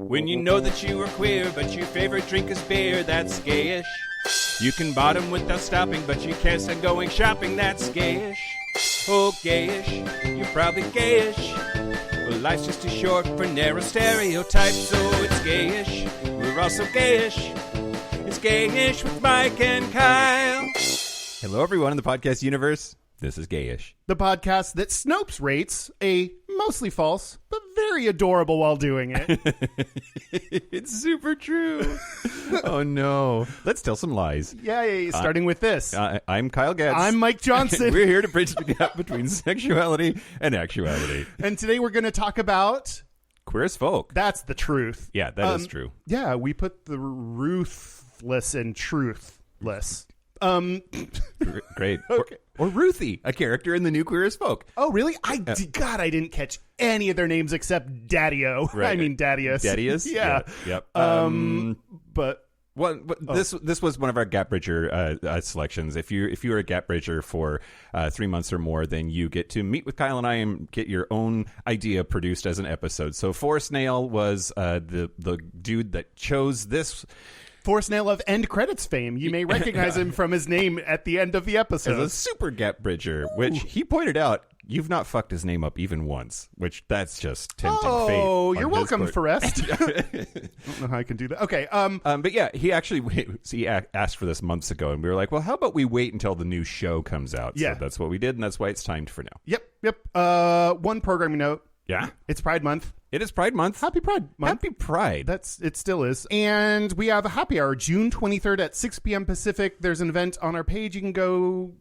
When you know that you are queer, but your favorite drink is beer, that's gayish. You can bottom without stopping, but you can't stand going shopping, that's gayish. Oh, gayish, you're probably gayish. Well, life's just too short for narrow stereotypes, so it's gayish. We're also gayish. It's Gayish with Mike and Kyle. Hello, everyone in the podcast universe. This is Gayish, the podcast that Snopes rates a mostly false, but very adorable while doing it. It's super true. Oh, no. Let's tell some lies. Yay, starting with this. I'm Kyle Getz. I'm Mike Johnson. We're here to bridge the gap between sexuality and actuality. And today we're going to talk about... queer as folk. That's the truth. Yeah, that is true. Yeah, we put the ruthless in truthless. Great. Okay. Or Ruthie, a character in the new Queer as Folk. Oh, really? God, I didn't catch any of their names except Daddy-O. Right. I mean, Daddy-us. Daddy-us? Yeah. Yep. But... Well, this was one of our Gap Bridger selections. If you are a Gap Bridger for 3 months or more, then you get to meet with Kyle and I and get your own idea produced as an episode. So Forrest Nail was the dude that chose this. Forrest Nail of end credits fame. You may recognize him from his name at the end of the episode. As a super Gap Bridger, which he pointed out, you've not fucked his name up even once, which that's just tempting fate. Oh, you're welcome, Forrest. I don't know how I can do that. Okay. But yeah, he asked for this months ago, and we were like, well, how about we wait until the new show comes out? Yeah. So that's what we did, and that's why it's timed for now. Yep. One programming note. Yeah. It's Pride Month. It is Pride Month. Happy Pride Month. Happy Pride. It still is. And we have a happy hour, June 23rd at 6 p.m. Pacific. There's an event on our page. You can go,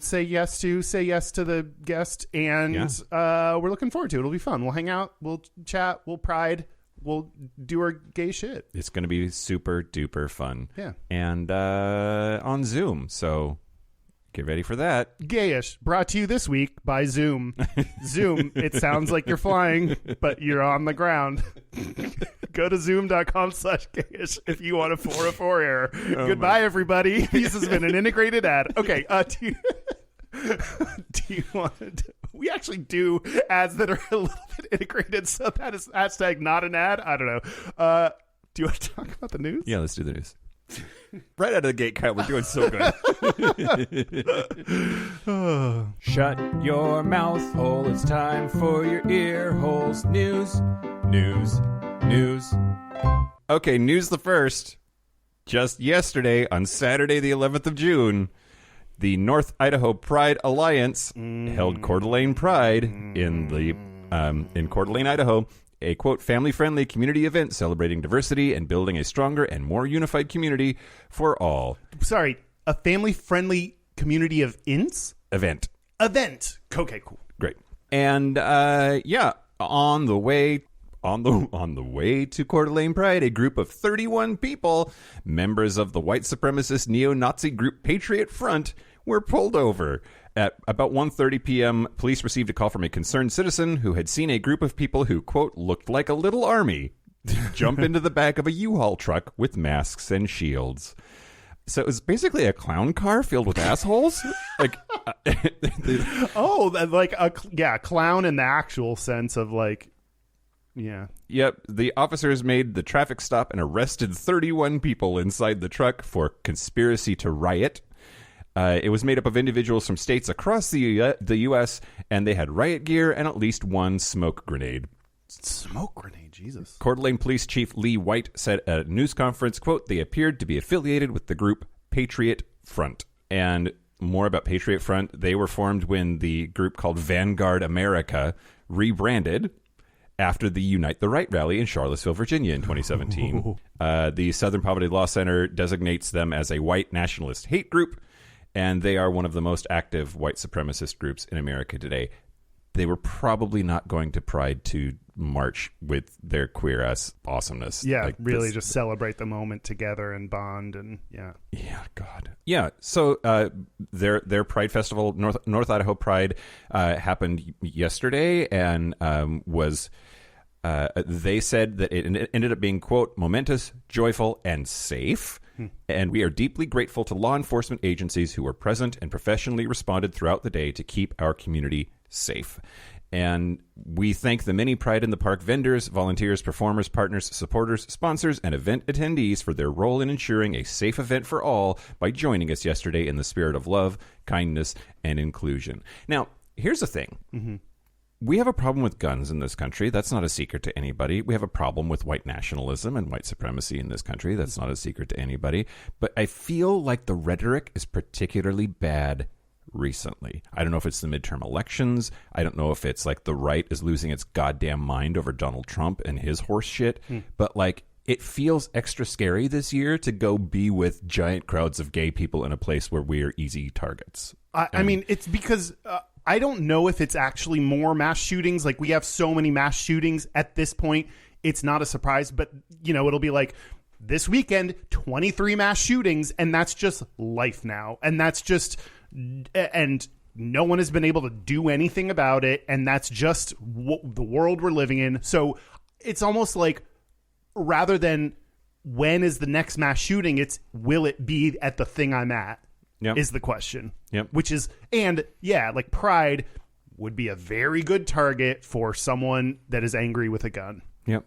say yes to the guest. And we're looking forward to it. It'll be fun. We'll hang out. We'll chat. We'll pride. We'll do our gay shit. It's going to be super duper fun. Yeah. And on Zoom. So... get ready for that. Gayish, brought to you this week by Zoom. Zoom, it sounds like you're flying, but you're on the ground. Go to zoom.com/gayish if you want a 404 error. Goodbye, everybody. This has been an integrated ad. Okay, do you want to... We actually do ads that are a little bit integrated, so that is hashtag not an ad. I don't know. Do you want to talk about the news? Yeah, let's do the news. Right out of the gate, Kyle, we're doing so good. Shut your mouth hole. It's time for your ear holes. News. Okay, news the first. Just yesterday, on Saturday, the 11th of June, the North Idaho Pride Alliance held Coeur d'Alene Pride in Coeur d'Alene, Idaho. A, quote, family-friendly community event celebrating diversity and building a stronger and more unified community for all. Sorry, a family-friendly community of event. Okay, cool. Great. And, on the way to Coeur d'Alene Pride, a group of 31 people, members of the white supremacist neo-Nazi group Patriot Front, were pulled over. At about 1:30 p.m., police received a call from a concerned citizen who had seen a group of people who, quote, looked like a little army jump into the back of a U-Haul truck with masks and shields. So it was basically a clown car filled with assholes? Clown in the actual sense of like, yeah. Yep, the officers made the traffic stop and arrested 31 people inside the truck for conspiracy to riot. It was made up of individuals from states across the U.S., and they had riot gear and at least one smoke grenade. Smoke grenade, Jesus. Coeur d'Alene Police Chief Lee White said at a news conference, quote, they appeared to be affiliated with the group Patriot Front. And more about Patriot Front, they were formed when the group called Vanguard America rebranded after the Unite the Right rally in Charlottesville, Virginia in 2017. The Southern Poverty Law Center designates them as a white nationalist hate group, and they are one of the most active white supremacist groups in America today. They were probably not going to Pride to march with their queer-ass awesomeness. Yeah, really just celebrate the moment together and bond and, yeah. Yeah, God. Yeah, so their Pride Festival, North Idaho Pride, happened yesterday and was... they said that it ended up being, quote, momentous, joyful, and safe. And we are deeply grateful to law enforcement agencies who were present and professionally responded throughout the day to keep our community safe. And we thank the many Pride in the Park vendors, volunteers, performers, partners, supporters, sponsors, and event attendees for their role in ensuring a safe event for all by joining us yesterday in the spirit of love, kindness, and inclusion. Now, here's the thing. Mm-hmm. We have a problem with guns in this country. That's not a secret to anybody. We have a problem with white nationalism and white supremacy in this country. That's not a secret to anybody. But I feel like the rhetoric is particularly bad recently. I don't know if it's the midterm elections. I don't know if it's like the right is losing its goddamn mind over Donald Trump and his horse shit. But like, it feels extra scary this year to go be with giant crowds of gay people in a place where we're easy targets. I mean, it's because I don't know if it's actually more mass shootings. Like, we have so many mass shootings at this point. It's not a surprise, but you know, it'll be like, this weekend, 23 mass shootings, and that's just life now. And that's just, and no one has been able to do anything about it. And that's just the world we're living in. So it's almost like, rather than when is the next mass shooting, it's will it be at the thing I'm at? Yep. Is the question. Yep. Which is, and yeah, like Pride would be a very good target for someone that is angry with a gun. Yep.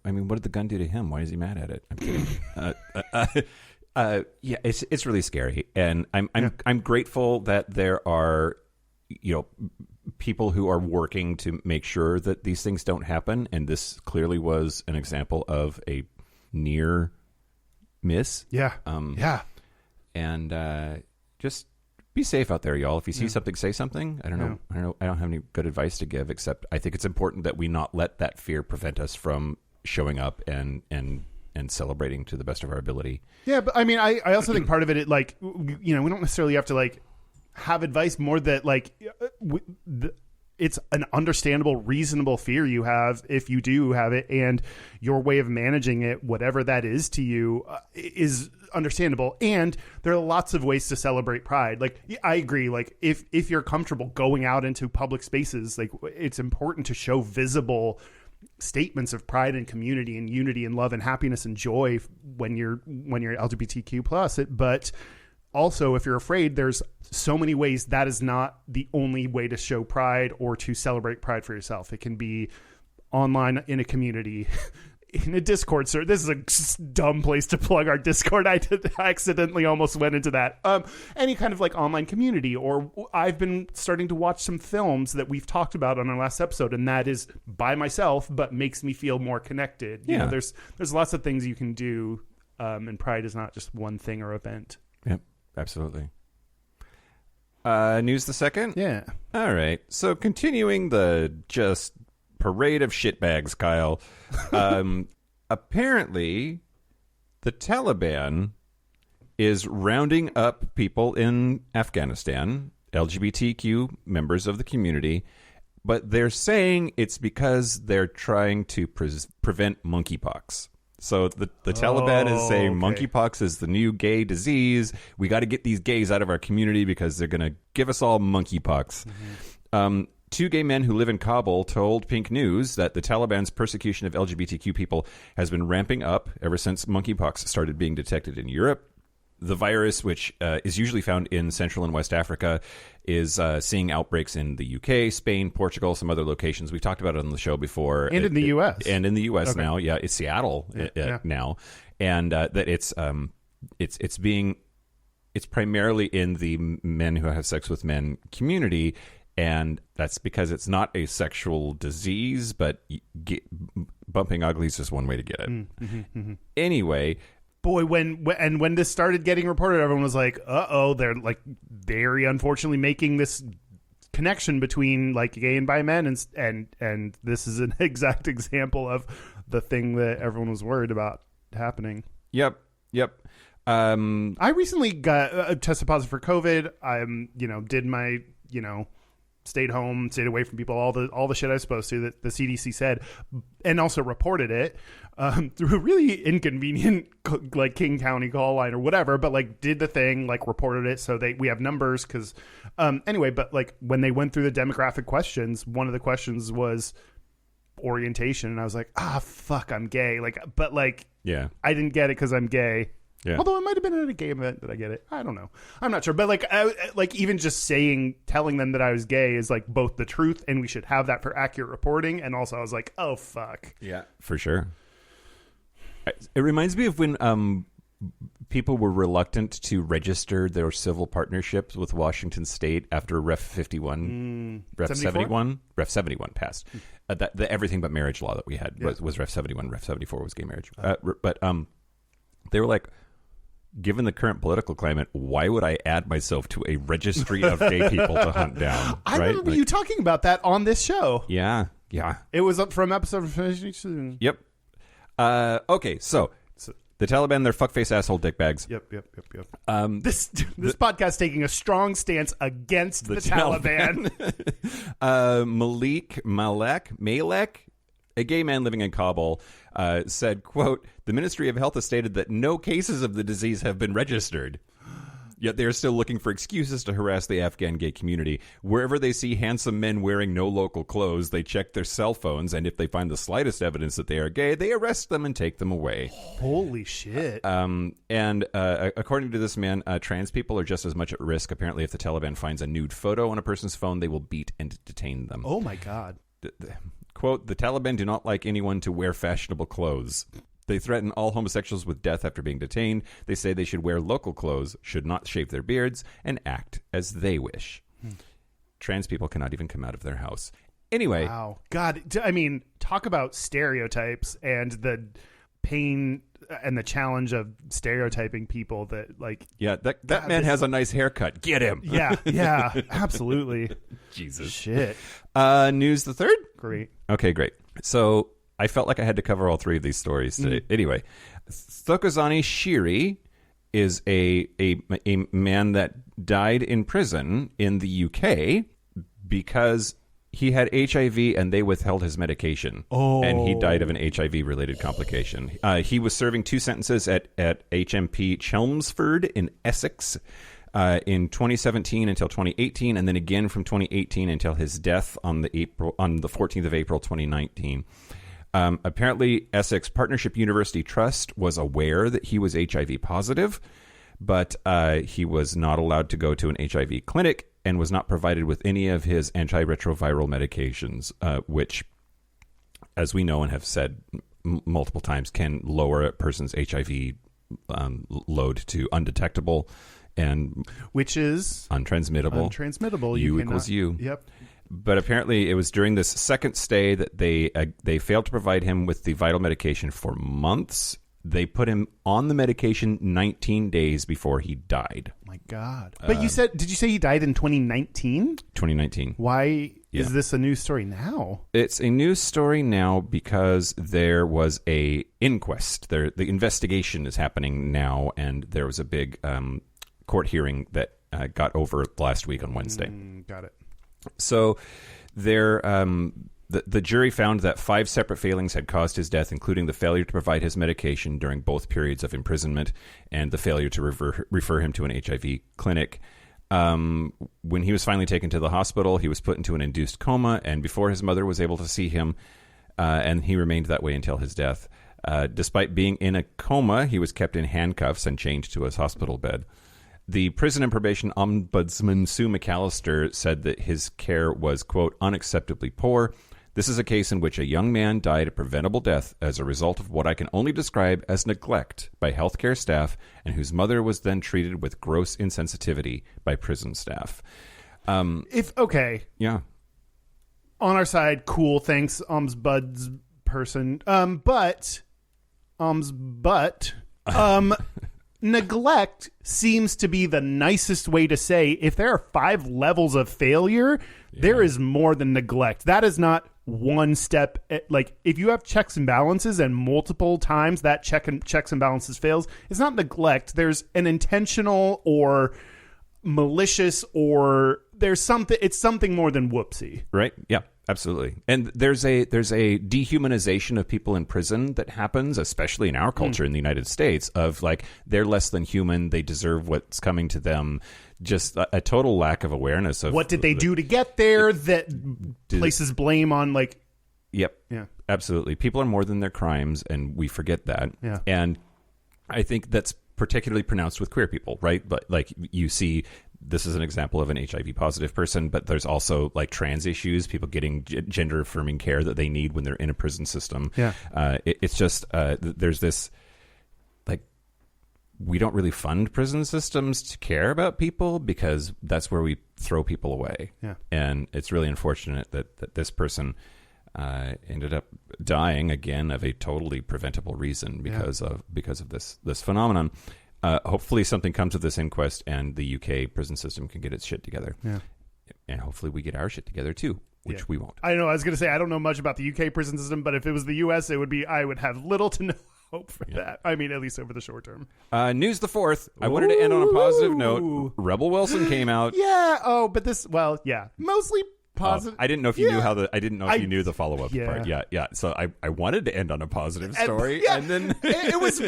I mean, what did the gun do to him? Why is he mad at it? I'm kidding. Yeah, it's really scary, and I'm grateful that there are, you know, people who are working to make sure that these things don't happen, and this clearly was an example of a near miss. Yeah. And just be safe out there, y'all. If you see something, say something. I don't know. I don't have any good advice to give, except I think it's important that we not let that fear prevent us from showing up and celebrating to the best of our ability. Yeah, but I mean, I also think part of it, like, you know, we don't necessarily have to like have advice, more that like it's an understandable, reasonable fear you have if you do have it, and your way of managing it, whatever that is to you, is understandable. And there are lots of ways to celebrate Pride. Like, I agree. Like, if you're comfortable going out into public spaces, like, it's important to show visible statements of pride and community and unity and love and happiness and joy when you're LGBTQ plus. But also, if you're afraid, there's so many ways that is not the only way to show pride or to celebrate pride for yourself. It can be online in a community, in a Discord server. This is a dumb place to plug our Discord. I accidentally almost went into that. Any kind of like online community, or I've been starting to watch some films that we've talked about on our last episode, and that is by myself, but makes me feel more connected. You know, there's lots of things you can do, and Pride is not just one thing or event. Yep. Absolutely. News the second? Yeah. All right. So continuing the just parade of shitbags, Kyle. Apparently, the Taliban is rounding up people in Afghanistan, LGBTQ members of the community, but they're saying it's because they're trying to prevent monkeypox. So the Taliban is saying monkeypox is the new gay disease. We got to get these gays out of our community because they're going to give us all monkeypox. Mm-hmm. Two gay men who live in Kabul told Pink News that the Taliban's persecution of LGBTQ people has been ramping up ever since monkeypox started being detected in Europe. The virus, which is usually found in Central and West Africa, is seeing outbreaks in the UK, Spain, Portugal, some other locations. We've talked about it on the show before. And in the U.S. And in the U.S. now. Yeah, it's Seattle now. And that it's primarily in the men who have sex with men community. And that's because it's not a sexual disease, but bumping ugly is just one way to get it. Mm-hmm. Anyway... Boy, when this started getting reported, everyone was like, "Uh-oh, they're like very unfortunately making this connection between like gay and bi men, and this is an exact example of the thing that everyone was worried about happening." Yep. I recently got tested positive for COVID. Did my stayed home, stayed away from people, all the shit I was supposed to that the CDC said, and also reported it through a really inconvenient like King County call line or whatever, but like did the thing, like reported it, so we have numbers because anyway, but like when they went through the demographic questions, one of the questions was orientation, and I was like, fuck, I'm gay, like, but like, yeah, I didn't get it because I'm gay. Yeah. Although it might have been at a gay event. Did I get it? I don't know. I'm not sure. But like even just telling them that I was gay is like both the truth, and we should have that for accurate reporting. And also I was like, oh, fuck. Yeah, for sure. It reminds me of when people were reluctant to register their civil partnerships with Washington State after Ref 51, Ref 71 passed. The everything but marriage law that we had was Ref 71. Ref 74 was gay marriage. But they were like, given the current political climate, why would I add myself to a registry of gay people to hunt down? I remember you talking about that on this show. Yeah. It was up from episode. Yep. Okay, so the Taliban, they're fuckface asshole dickbags. Yep. This podcast taking a strong stance against the Taliban. Malek, a gay man living in Kabul, said, quote, "The Ministry of Health has stated that no cases of the disease have been registered. Yet they are still looking for excuses to harass the Afghan gay community. Wherever they see handsome men wearing no local clothes, they check their cell phones, and if they find the slightest evidence that they are gay, they arrest them and take them away." Holy shit. And according to this man, trans people are just as much at risk. Apparently, if the Taliban finds a nude photo on a person's phone, they will beat and detain them. Oh, my God. Quote, "The Taliban do not like anyone to wear fashionable clothes. They threaten all homosexuals with death after being detained. They say they should wear local clothes, should not shave their beards, and act as they wish. Trans people cannot even come out of their house." Anyway. Wow. God, I mean, talk about stereotypes and the pain and the challenge of stereotyping people that, like... Yeah, that man has a nice haircut. Get him. Yeah, absolutely. Jesus. Shit. News the third? Great. Okay, great. So I felt like I had to cover all three of these stories today. Anyway, Thokozani Shiri is a man that died in prison in the UK because he had HIV and they withheld his medication. Oh. And he died of an HIV-related complication. He was serving 2 sentences at HMP Chelmsford in Essex in 2017 until 2018, and then again from 2018 until his death on the 14th of April 2019. Apparently, Essex Partnership University Trust was aware that he was HIV positive, but he was not allowed to go to an HIV clinic and was not provided with any of his antiretroviral medications, which, as we know and have said multiple times, can lower a person's HIV load to undetectable, and which is untransmittable. U equals U. Yep. But apparently it was during this second stay that they failed to provide him with the vital medication for months. They put him on the medication 19 days before he died. Oh my God. But did you say he died in 2019? 2019. Why is this a news story now? It's a news story now because there was a inquest. The investigation is happening now, and there was a big court hearing that got over last week on Wednesday. Got it. So the jury found that 5 separate failings had caused his death, including the failure to provide his medication during both periods of imprisonment and the failure to refer him to an HIV clinic. When he was finally taken to the hospital, he was put into an induced coma, and before his mother was able to see him, and he remained that way until his death. Despite being in a coma, he was kept in handcuffs and chained to his hospital bed. The prison and probation ombudsman, Sue McAllister, said that his care was, quote, "unacceptably poor. This is a case in which a young man died a preventable death as a result of what I can only describe as neglect by healthcare staff, and whose mother was then treated with gross insensitivity by prison staff." Yeah. On our side, cool, thanks, ombuds person. But neglect seems to be the nicest way to say if there are 5 levels of failure, there is more than neglect. That is not one step. Like, if you have checks and balances and multiple times that checks and balances fails, it's not neglect. There's an intentional or malicious, or there's something. It's something more than whoopsie. Right? Yeah. Absolutely. And there's a dehumanization of people in prison that happens, especially in our culture in the United States, of like, they're less than human, they deserve what's coming to them. Just a total lack of awareness of what did they do to get there that places blame on, like... Yep. Yeah. Absolutely. People are more than their crimes, and we forget that. Yeah. And I think that's particularly pronounced with queer people, right? But like you see, this is an example of an HIV positive person, but there's also like trans issues, people getting gender affirming care that they need when they're in a prison system. Yeah. It's just there's this like we don't really fund prison systems to care about people because that's where we throw people away. Yeah. And it's really unfortunate that this person ended up dying again of a totally preventable reason because of this phenomenon. Hopefully something comes of this inquest and the UK prison system can get its shit together. Yeah. And hopefully we get our shit together too, which we won't. I know. I was going to say, I don't know much about the UK prison system, but if it was the US, I would have little to no hope for that. I mean, at least over the short term. News the 4th. I wanted to end on a positive note. Rebel Wilson came out. Yeah. Oh, but mostly positive. I didn't know if you knew I didn't know if you knew the follow-up part. Yeah. So I wanted to end on a positive story, and then it was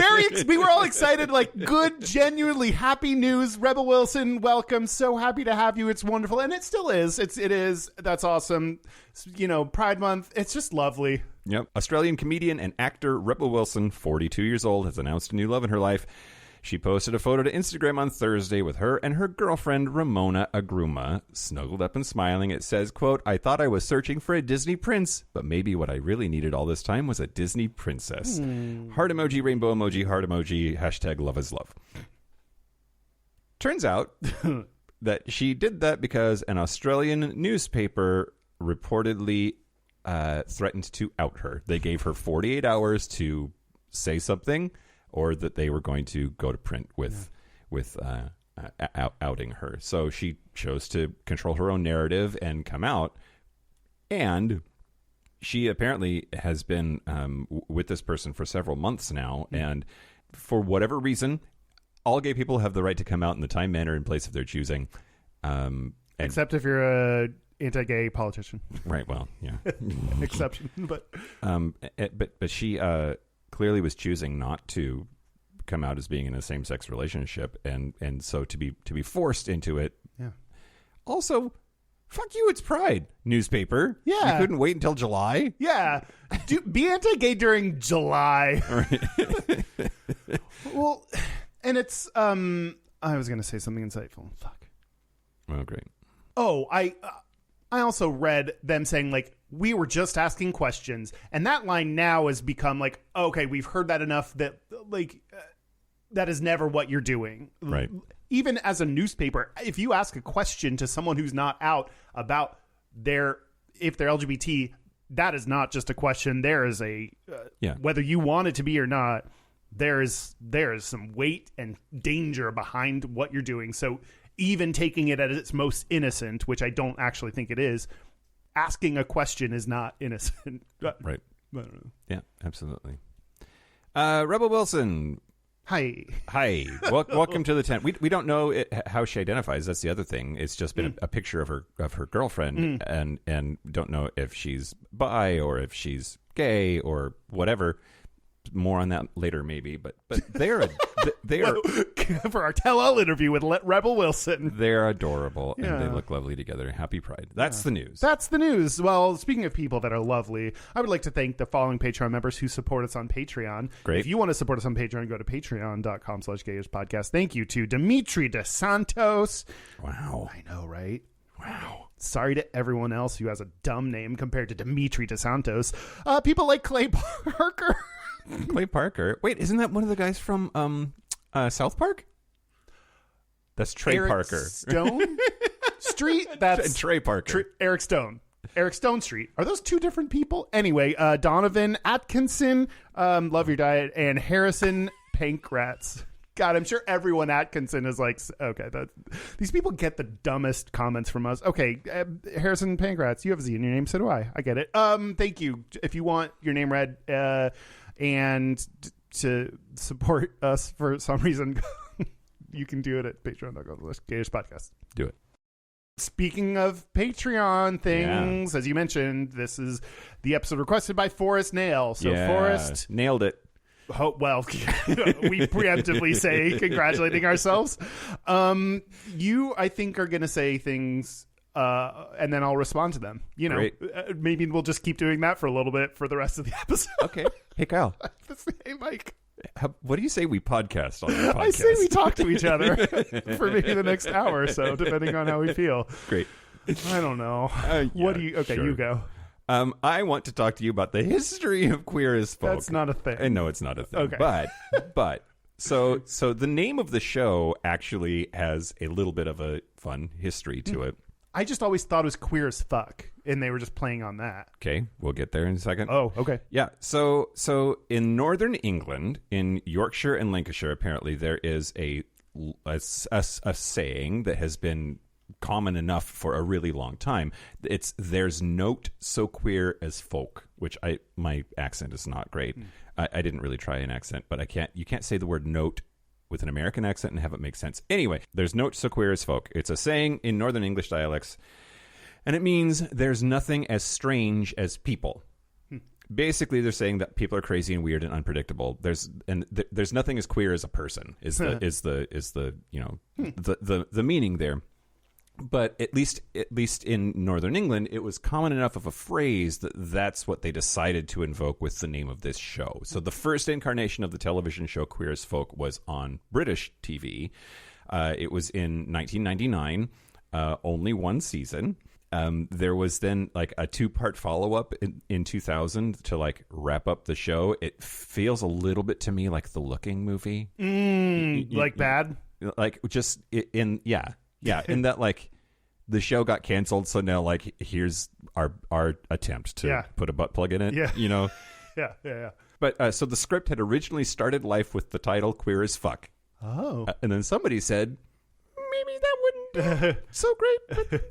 we were all excited, like good, genuinely happy news. Rebel Wilson, welcome. So happy to have you. It's wonderful, and it still is. It is. That's awesome. You know, Pride Month. It's just lovely. Yep. Australian comedian and actor Rebel Wilson, 42 years old, has announced a new love in her life. She posted a photo to Instagram on Thursday with her and her girlfriend, Ramona Agruma, snuggled up and smiling. It says, quote, "I thought I was searching for a Disney prince, but maybe what I really needed all this time was a Disney princess." Heart emoji, rainbow emoji, heart emoji, hashtag love is love. Turns out that she did that because an Australian newspaper reportedly threatened to out her. They gave her 48 hours to say something, or that they were going to go to print with outing her. So she chose to control her own narrative and come out. And she apparently has been with this person for several months now. And for whatever reason, all gay people have the right to come out in the time, manner, and place of their choosing. Except if you're a anti-gay politician. Right. Well, yeah. Exception. But she clearly was choosing not to come out as being in a same-sex relationship, and so to be forced into it. Yeah. Also, fuck you, it's Pride, newspaper. Yeah. You couldn't wait until July? Yeah. Be anti-gay during July. Right. Well, and it's I was going to say something insightful. Fuck. Oh, great. Oh, I also read them saying, like, we were just asking questions. And that line now has become like, okay, we've heard that enough that, like, that is never what you're doing. Right. Even as a newspaper, if you ask a question to someone who's not out about if they're LGBT, that is not just a question. There is whether you want it to be or not, there is some weight and danger behind what you're doing. So even taking it at its most innocent, which I don't actually think it is, asking a question is not innocent. Right. I don't know. Yeah, absolutely. Rebel Wilson. Hi. Welcome to the tent. We don't know how she identifies. That's the other thing. It's just been a picture of her girlfriend, and don't know if she's bi or if she's gay or whatever. More on that later, maybe. But they are for our tell-all interview with Rebel Wilson. They're adorable, and they look lovely together. Happy Pride. That's the news. That's the news. Well, speaking of people that are lovely, I would like to thank the following Patreon members who support us on Patreon. Great. If you want to support us on Patreon, go to patreon.com/Gayish podcast. Thank you to Dimitri DeSantos. Wow. I know, right? Wow. Sorry to everyone else who has a dumb name compared to Dimitri DeSantos. People like Clay Parker. Clay Parker. Wait, isn't that one of the guys from South Park? That's Trey Eric Parker. Stone Street? That's Trey Parker. Eric Stone. Eric Stone Street. Are those two different people? Anyway, Donovan Atkinson, Love Your Diet, and Harrison Pankratz. God, I'm sure everyone Atkinson is like, okay, these people get the dumbest comments from us. Okay, Harrison Pankratz, you have a Z in your name, so do I. I get it. Thank you. If you want your name read and to support us for some reason, you can do it at patreon.com/Gayish podcast. Do it. Speaking of Patreon things, as you mentioned, this is the episode requested by Forrest Nail. So Forrest nailed it. Oh, well, we preemptively say congratulating ourselves. You, I think, are going to say things, and then I'll respond to them. You know, maybe we'll just keep doing that for a little bit for the rest of the episode. Okay. Hey, Kyle. Hey, Mike. What do you say we podcast on the podcast? I say we talk to each other for maybe the next hour or so, depending on how we feel. Great. I don't know. What do you? Okay, sure. you go. I want to talk to you about the history of Queer as Folk. That's not a thing. I know it's not a thing. Okay. But so the name of the show actually has a little bit of a fun history to it. I just always thought it was Queer as Fuck, and they were just playing on that. Okay, we'll get there in a second. Oh, okay. Yeah. So in northern England, in Yorkshire and Lancashire, apparently there is a saying that has been common enough for a really long time. It's there's note so queer as folk, which my accent is not great. I didn't really try an accent, but you can't say the word note with an American accent and have it make sense. Anyway, there's note so queer as folk. It's a saying in Northern English dialects, and it means there's nothing as strange as people. Basically, they're saying that people are crazy and weird and unpredictable. There's nothing as queer as a person. Is the meaning there. But at least in Northern England, it was common enough of a phrase that's what they decided to invoke with the name of this show. So the first incarnation of the television show Queer as Folk was on British TV. It was in 1999, only one season. There was then like a 2-part follow-up in 2000 to like wrap up the show. It feels a little bit to me like the Looking movie. Like bad? Like just in in that like the show got canceled, so now like here's our attempt to put a butt plug in it. Yeah. Yeah. But so the script had originally started life with the title Queer as Fuck. Oh. And then somebody said, maybe that wouldn't be so great with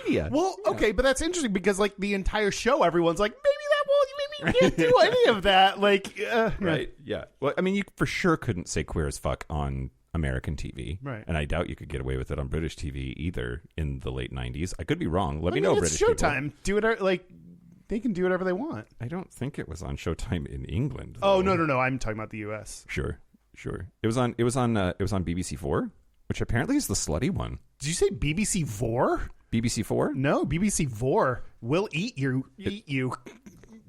media. Well, okay, but that's interesting because like the entire show, everyone's like, maybe you can't do any of that. Like, right? Yeah. Well, I mean, you for sure couldn't say Queer as Fuck on American TV, right? And I doubt you could get away with it on British TV either in the late 90s. I could be wrong. Let me know, British people. It's Showtime. Do it like they can do whatever they want. I don't think it was on Showtime in England, though. Oh no! I'm talking about the U.S. Sure. It was on BBC 4, which apparently is the slutty one. Did you say BBC 4? BBC 4? No, BBC 4 will eat you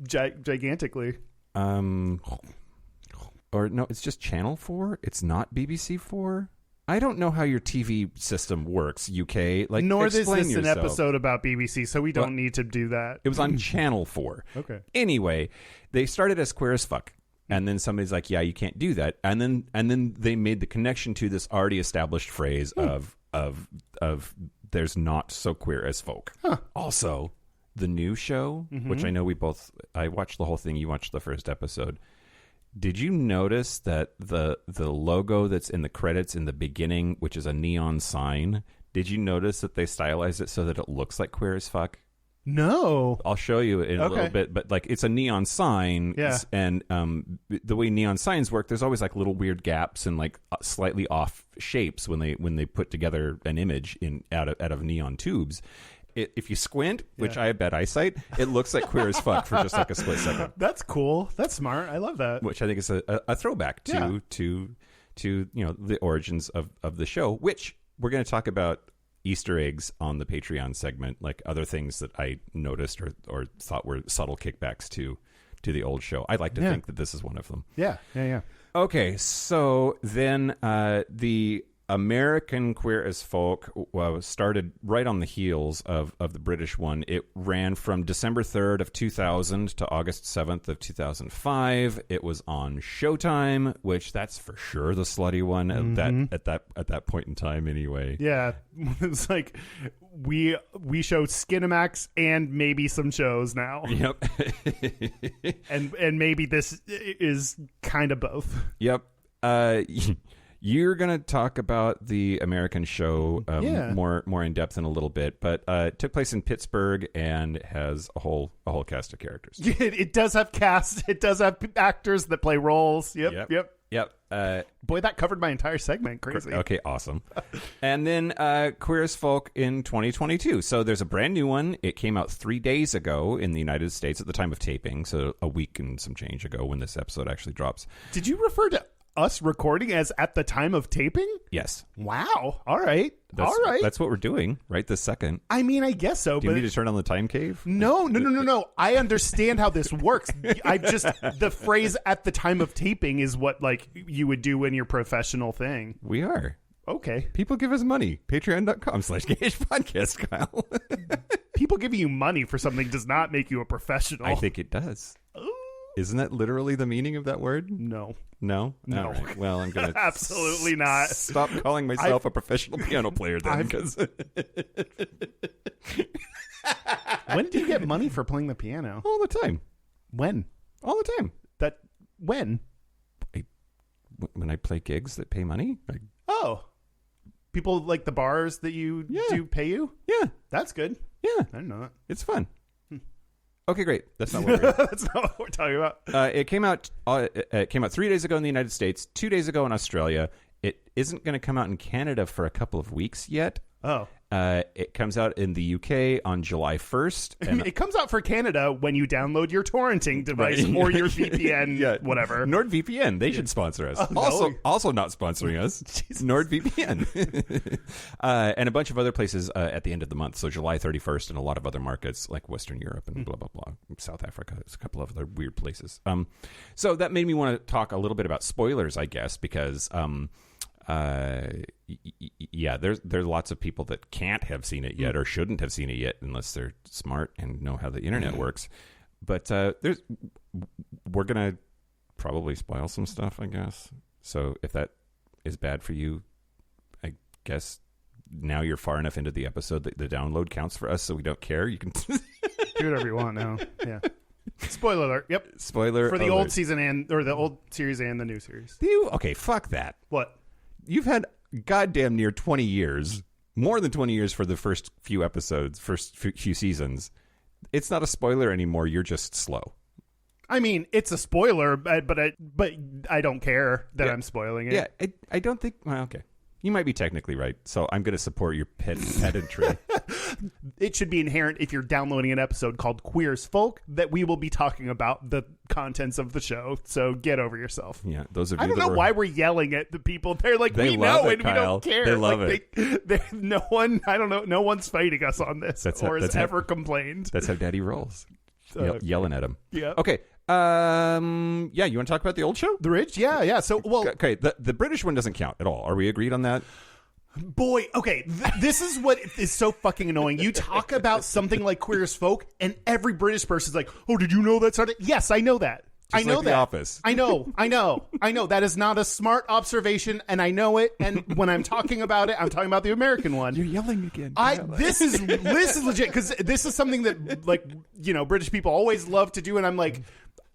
gigantically. Or no, it's just Channel 4. It's not BBC 4. I don't know how your TV system works, UK. Like, nor is this yourself. An episode about BBC, so we don't need to do that. It was on Channel 4. Okay. Anyway, they started as Queer as Fuck, and then somebody's like, "Yeah, you can't do that," and then they made the connection to this already established phrase of there's not so queer as folk. Huh. Also, the new show, which I know I watched the whole thing. You watched the first episode. Did you notice that the logo that's in the credits in the beginning, which is a neon sign, did you notice that they stylized it so that it looks like Queer as Fuck? No. I'll show you in a little bit, but like it's a neon sign, and the way neon signs work, there's always like little weird gaps and like slightly off shapes when they put together an image out of neon tubes. If you squint, which I have bad eyesight, it looks like Queer as Fuck for just like a split second. That's cool. That's smart. I love that. Which I think is a throwback to the origins of the show, which we're going to talk about Easter eggs on the Patreon segment, like other things that I noticed or thought were subtle kickbacks to the old show. I'd like to think that this is one of them. Yeah. Okay, so then the American Queer as Folk started right on the heels of the British one. It ran from December 3rd of 2000 to August 7th of 2005. It was on Showtime, which that's for sure the slutty one at that point in time anyway. Yeah, it's like we show Skinamax and maybe some shows now. Yep. and maybe this is kind of both. Yep. You're going to talk about the American show more in depth in a little bit, but it took place in Pittsburgh and has a whole cast of characters. It does have cast. It does have actors that play roles. Yep. Boy, that covered my entire segment. Crazy. Okay, awesome. And then Queer as Folk in 2022. So there's a brand new one. It came out 3 days ago in the United States at the time of taping, so a week and some change ago when this episode actually drops. Did you refer to us recording as at the time of taping? Yes. Wow. All right. All right. That's what we're doing right this second. I mean, I guess so. Do you need to turn on the time cave? No. I understand how this works. The phrase "at the time of taping" is what like you would do in your professional thing. We are. Okay. People give us money. Patreon.com/Gayish podcast, Kyle. People giving you money for something does not make you a professional. I think it does. Ooh. Isn't that literally the meaning of that word? No. No? No. All right. Well, I'm going to absolutely not. Stop calling myself a professional piano player then. Because when do you get money for playing the piano? all the time. When? All the time. When? When I play gigs that pay money. Oh. People like the bars that you do pay you? Yeah. That's good. Yeah. I didn't know that. It's fun. Okay, great. That's not what we're That's not what we're talking about. It came out 3 days ago in the United States, 2 days ago in Australia. It isn't going to come out in Canada for a couple of weeks yet. Oh. It comes out in the UK on July 1st. And it comes out for Canada when you download your torrenting device or your VPN, whatever. NordVPN, they should sponsor us. Also not sponsoring us. NordVPN. And a bunch of other places at the end of the month. So July 31st and a lot of other markets like Western Europe and blah, blah, blah. South Africa. There's a couple of other weird places. So that made me want to talk a little bit about spoilers, I guess, because... there's lots of people that can't have seen it yet or shouldn't have seen it yet unless they're smart and know how the internet works. But we're gonna probably spoil some stuff, I guess. So if that is bad for you, I guess now you're far enough into the episode that the download counts for us, so we don't care. You can do whatever you want now. Yeah. Spoiler alert. Yep. Spoiler for the alert. old season or the old series and the new series. Okay, fuck that. What? You've had goddamn near 20 years, more than 20 years for the first few episodes, first few seasons. It's not a spoiler anymore. You're just slow. I mean, it's a spoiler, but I don't care that I'm spoiling it. Yeah, I don't think... Well, okay. You might be technically right, so I'm going to support your pedantry. It should be inherent if you're downloading an episode called Queer as Folk that we will be talking about the contents of the show. So get over yourself. Yeah, those of you I don't know why we're yelling at the people. They're like, we know and we don't care. They love it. No one, I don't know, no one's fighting us on this has ever complained. That's how Daddy rolls. Yelling at him. Yeah. Okay. You want to talk about the old show? The Ridge? Yeah. So, well... Okay, the British one doesn't count at all. Are we agreed on that? Boy, okay, this is what is so fucking annoying. You talk about something like Queer as Folk, and every British person's like, oh, did you know that started? Yes, I know that. I know like that. The Office. I know. That is not a smart observation, and I know it. And when I'm talking about it, I'm talking about the American one. You're yelling again. This is legit, because this is something that, like, British people always love to do, and I'm like,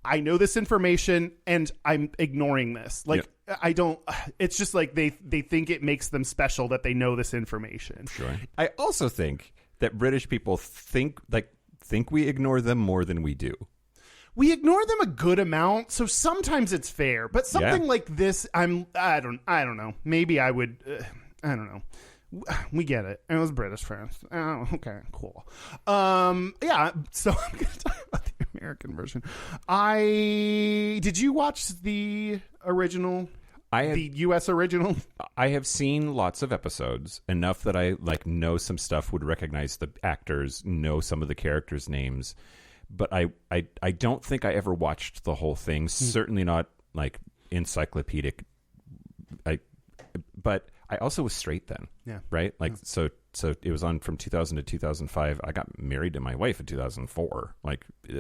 I know this information, and I'm ignoring this. Like, I don't. It's just like they think it makes them special that they know this information. Sure. I also think that British people think we ignore them more than we do. We ignore them a good amount, so sometimes it's fair. But something like this, I don't know. Maybe I would. I don't know. We get it. It was British first. Oh, okay, cool. So I'm going to talk about the American version. Did you watch the original? The U.S. original? I have seen lots of episodes, enough that I know some stuff, would recognize the actors, know some of the characters' names, but I don't think I ever watched the whole thing. Certainly not encyclopedic. But I also was straight then. Yeah. Right? So it was on from 2000 to 2005. I got married to my wife in 2004.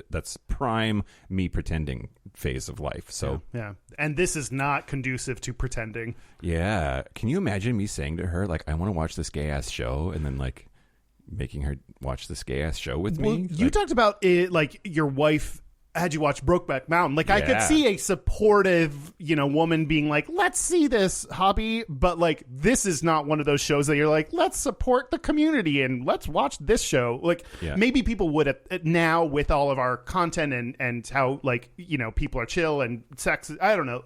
That's prime me pretending phase of life. So yeah. And this is not conducive to pretending. Yeah. Can you imagine me saying to her, I want to watch this gay ass show, and then making her watch this gay ass show with me? You talked about it, your wife had you watch Brokeback Mountain. I could see a supportive, woman being like, let's see this hobby, but this is not one of those shows that you're like, let's support the community and let's watch this show. Maybe people would now, with all of our content and how people are chill and sex, I don't know.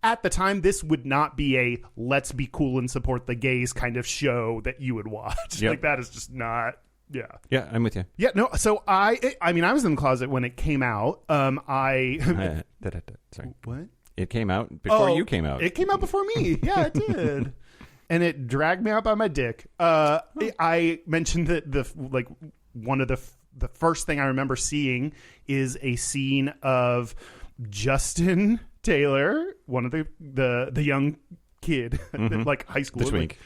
At the time, this would not be a let's be cool and support the gays kind of show that you would watch. Yep. That is just not. Yeah. Yeah, I'm with you. Yeah, no, so I was in the closet when it came out. Sorry. What? It came out before you came out. It came out before me. Yeah, it did. And it dragged me out by my dick. I mentioned that one of the first thing I remember seeing is a scene of Justin Taylor, one of the young kid, like high school, the twink.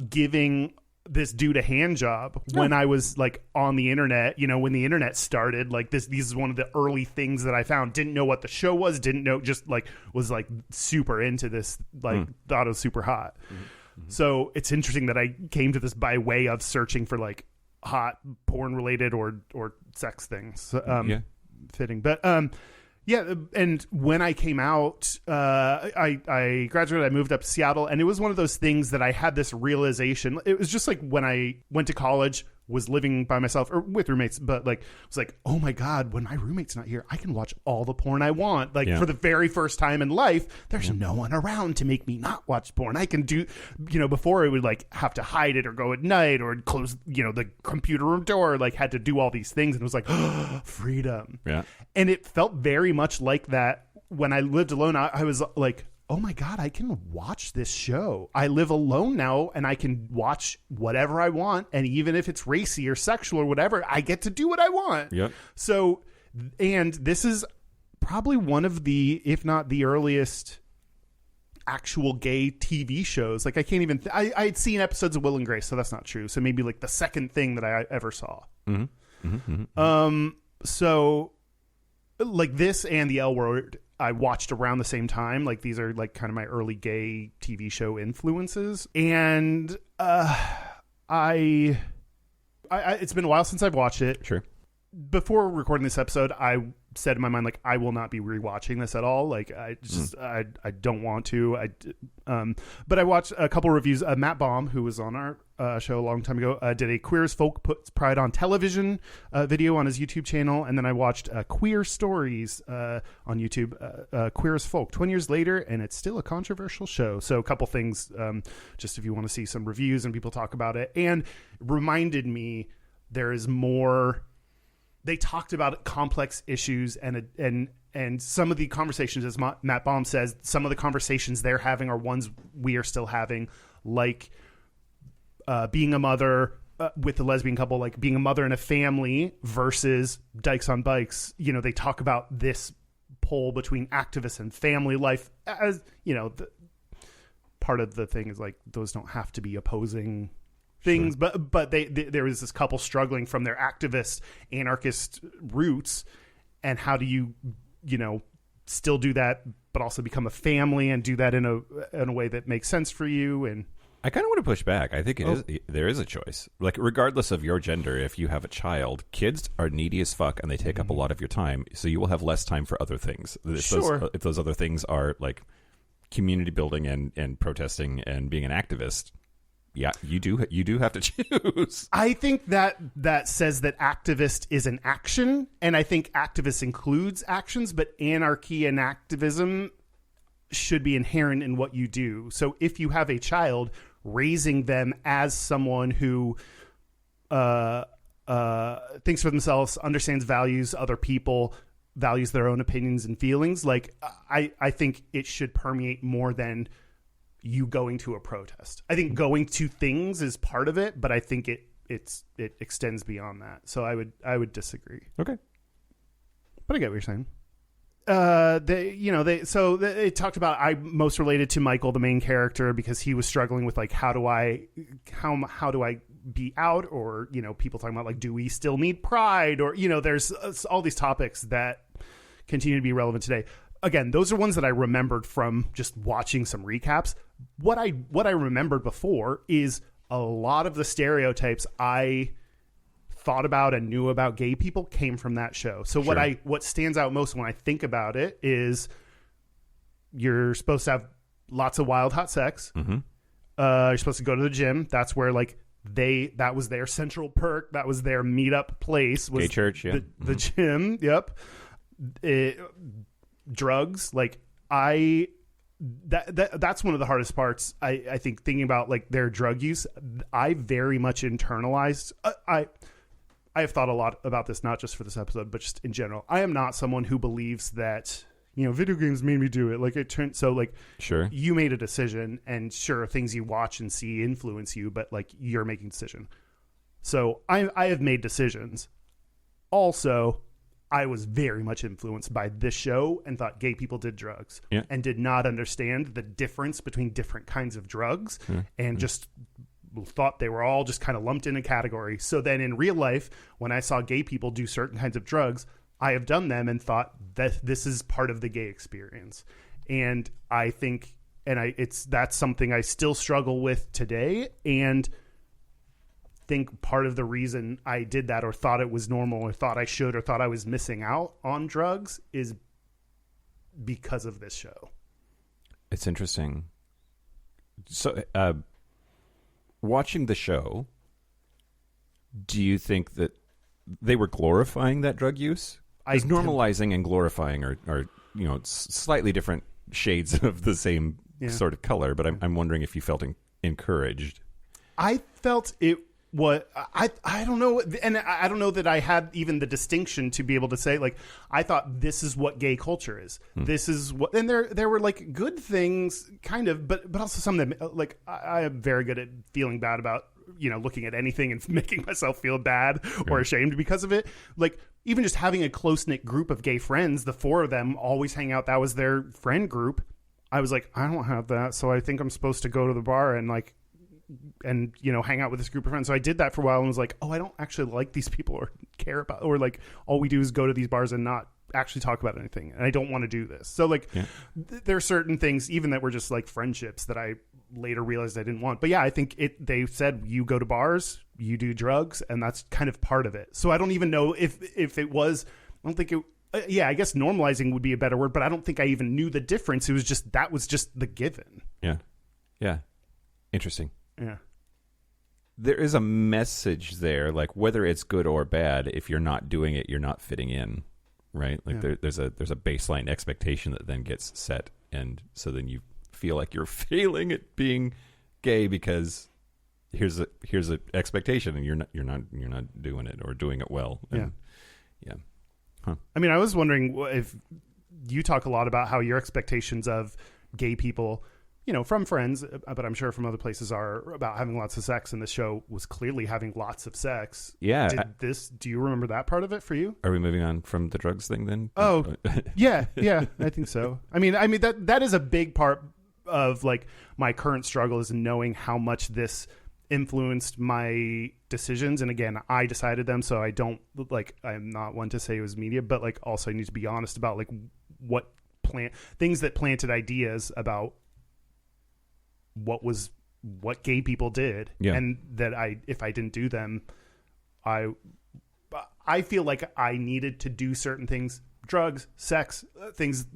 Giving this dude a hand job when I was like on the internet, when the internet started. Like this is one of the early things that I found. Didn't know what the show was, didn't know, just like was like super into this, like thought it was super hot. So it's interesting that I came to this by way of searching for like hot porn related or sex things. Fitting. But yeah, and when I came out, I graduated, I moved up to Seattle, and it was one of those things that I had this realization. It was just like when I went to college, was living by myself or with roommates, but like, it was like, oh my God, when my roommate's not here, I can watch all the porn I want. Like for the very first time in life, there's no one around to make me not watch porn. I can do, before it would like have to hide it or go at night or close, the computer room door, like had to do all these things. And it was like, freedom. Yeah. And it felt very much like that when I lived alone. I was like, oh my God, I can watch this show. I live alone now and I can watch whatever I want. And even if it's racy or sexual or whatever, I get to do what I want. Yep. So, and this is probably one of the, if not the earliest actual gay TV shows. Like I can't even, I had seen episodes of Will and Grace, so that's not true. So maybe like the second thing that I ever saw. So like this and the L Word, I watched around the same time. Like these are like kind of my early gay TV show influences. And it's been a while since I've watched it. Sure. Before recording this episode, I said in my mind, like, I will not be rewatching this at all. Like, I just, I don't want to. But I watched a couple reviews. Matt Baum, who was on our show a long time ago, did a Queer as Folk Puts Pride on Television video on his YouTube channel. And then I watched Queer Stories on YouTube, Queer as Folk, 20 years later, and it's still a controversial show. So a couple things, just if you want to see some reviews and people talk about it. And it reminded me there is more. They talked about complex issues and some of the conversations, as Matt Baum says, some of the conversations they're having are ones we are still having, like being a mother with a lesbian couple, like being a mother in a family versus dykes on bikes. They talk about this pull between activists and family life. As part of the thing is like those don't have to be opposing things, sure. but there was this couple struggling from their activist anarchist roots, and how do you still do that but also become a family and do that in a way that makes sense for you. And I kind of want to push back. I think there is a choice, like regardless of your gender. If you have a child, kids are needy as fuck and they take up a lot of your time, so you will have less time for other things. If those other things are like community building and protesting and being an activist, yeah, you do have to choose. I think that says that activist is an action, and I think activist includes actions, but anarchy and activism should be inherent in what you do. So if you have a child, raising them as someone who thinks for themselves, understands values other people, values their own opinions and feelings, like I think it should permeate more than you going to a protest. I think going to things is part of it, but I think it extends beyond that. So I would disagree. Okay, but I get what you're saying. They talked about, I most related to Michael, the main character, because he was struggling with like how do I be out, or people talking about like, do we still need pride, or there's all these topics that continue to be relevant today. Again, those are ones that I remembered from just watching some recaps. What I remembered before is a lot of the stereotypes I thought about and knew about gay people came from that show. So sure. What stands out most when I think about it is you're supposed to have lots of wild hot sex. Mm-hmm. You're supposed to go to the gym. That's where like that was their central perk. That was their meetup place. Was gay church, yeah. The gym. Yep. Drugs, like that's one of the hardest parts. I think thinking about like their drug use, I very much internalized. I have thought a lot about this, not just for this episode, but just in general. I am not someone who believes that video games made me do it. Like it turned, so like, Sure. you made a decision, and sure, things you watch and see influence you, but like you're making a decision. So I have made decisions. Also, I was very much influenced by this show and thought gay people did drugs and did not understand the difference between different kinds of drugs and just thought they were all just kind of lumped in a category. So then in real life, when I saw gay people do certain kinds of drugs, I have done them and thought that this is part of the gay experience. And I think, that's something I still struggle with today. And think part of the reason I did that or thought it was normal or thought I should or thought I was missing out on drugs is because of this show. It's interesting. So, watching the show, do you think that they were glorifying that drug use? Because normalizing and glorifying are slightly different shades of the same sort of color. But I'm wondering if you felt encouraged. I felt it. What I don't know, and I don't know that I had even the distinction to be able to say, like, I thought this is what gay culture is. This is what, and there were like good things, kind of, but also some of them, like I am very good at feeling bad about looking at anything and making myself feel bad or ashamed because of it. Like even just having a close knit group of gay friends, the four of them always hang out. That was their friend group. I was like, I don't have that, so I think I'm supposed to go to the bar and hang out with this group of friends. So I did that for a while and was like, oh, I don't actually like these people or care about, or like all we do is go to these bars and not actually talk about anything. And I don't want to do this. So like there are certain things even that were just like friendships that I later realized I didn't want. But yeah, I think they said you go to bars, you do drugs, and that's kind of part of it. So I don't even know if it was, I don't think it, I guess normalizing would be a better word, but I don't think I even knew the difference. It was just, that was just the given. Yeah. Yeah. Interesting. Yeah. There is a message there, like whether it's good or bad, if you're not doing it, you're not fitting in, right? Like there's a baseline expectation that then gets set, and so then you feel like you're failing at being gay because here's a expectation, and you're not doing it or doing it well. And, yeah. Huh. I mean, I was wondering if you talk a lot about how your expectations of gay people, from friends, but I'm sure from other places, are about having lots of sex, and the show was clearly having lots of sex. Yeah. Do you remember that part of it for you? Are we moving on from the drugs thing then? Oh, yeah, I think so. I mean that is a big part of like my current struggle, is knowing how much this influenced my decisions. And again, I decided them, so I don't, like, I'm not one to say it was media, but like also I need to be honest about like things that planted ideas about what gay people did, and that if I didn't do them, I feel like I needed to do certain things, drugs, sex, things,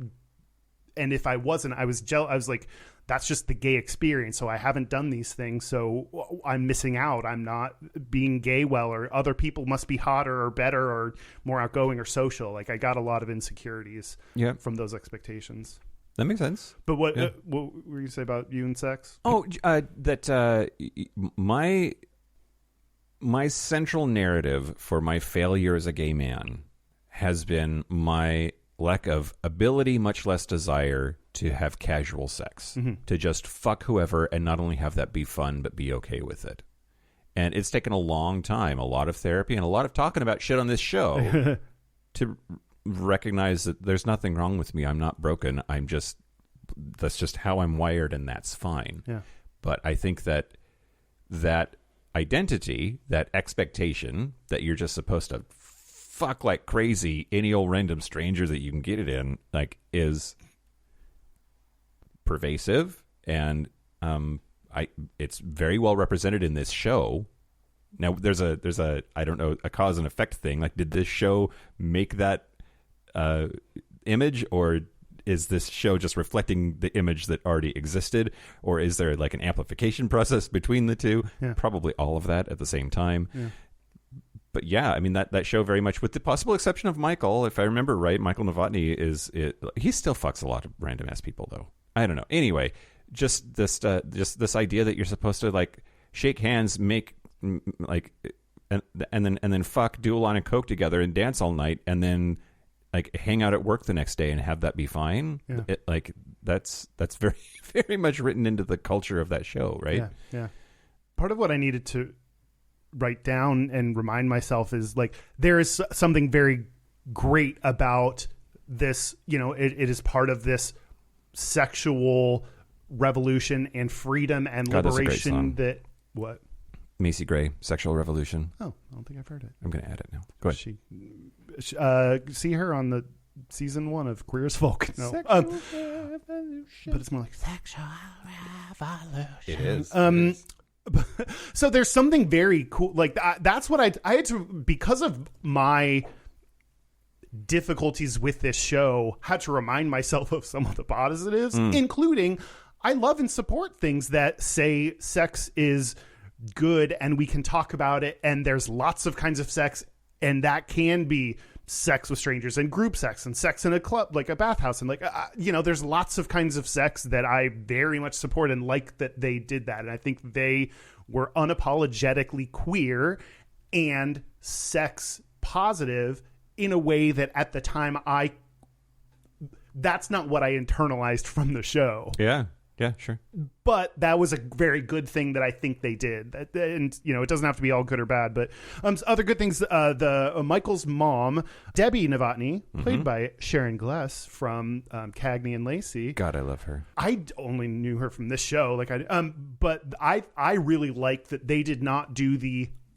and if I wasn't, I was jealous. I was like, that's just the gay experience, so I haven't done these things, so I'm missing out. I'm not being gay well, or other people must be hotter or better or more outgoing or social. Like I got a lot of insecurities from those expectations. That makes sense. But what were you going to say about you and sex? Oh, that my central narrative for my failure as a gay man has been my lack of ability, much less desire, to have casual sex, to just fuck whoever and not only have that be fun, but be okay with it. And it's taken a long time, a lot of therapy, and a lot of talking about shit on this show to recognize that there's nothing wrong with me. I'm not broken. That's just how I'm wired, and that's fine. Yeah. But I think that identity, that expectation that you're just supposed to fuck like crazy any old random stranger that you can get it in, like, is pervasive, and it's very well represented in this show. Now there's a I don't know, a cause and effect thing. Like, did this show make that image, or is this show just reflecting the image that already existed, or is there like an amplification process between the two? Probably all of that at the same time. But yeah, I mean, that show very much, with the possible exception of Michael, if I remember right, Michael Novotny he still fucks a lot of random ass people though. I don't know. Anyway, just this idea that you're supposed to like shake hands, make like, and then fuck, do a line of coke together and dance all night, and then like hang out at work the next day and have that be fine. Yeah. That's very, very much written into the culture of that show, right? Yeah. Part of what I needed to write down and remind myself is like there is something very great about this. It is part of this sexual revolution and freedom and liberation. That what? Macy Gray, Sexual Revolution. Oh, I don't think I've heard it. I'm going to add it now. Go ahead. See her on the season 1 of Queer as Folk. No, Revolution. But it's more like Sexual revolution. It is. So there's something very cool. Like that's what I had to, because of my difficulties with this show, had to remind myself of some of the positives, including I love and support things that say sex is good and we can talk about it, and there's lots of kinds of sex, and that can be sex with strangers and group sex and sex in a club, like a bathhouse, and like there's lots of kinds of sex that I very much support and like that they did that. And I think they were unapologetically queer and sex positive in a way that at the time that's not what I internalized from the show. Yeah, sure. But that was a very good thing that I think they did. And, it doesn't have to be all good or bad. But other good things, Michael's mom, Debbie Novotny, played by Sharon Gless from Cagney and Lacey. God, I love her. I only knew her from this show. But I really like that they did not do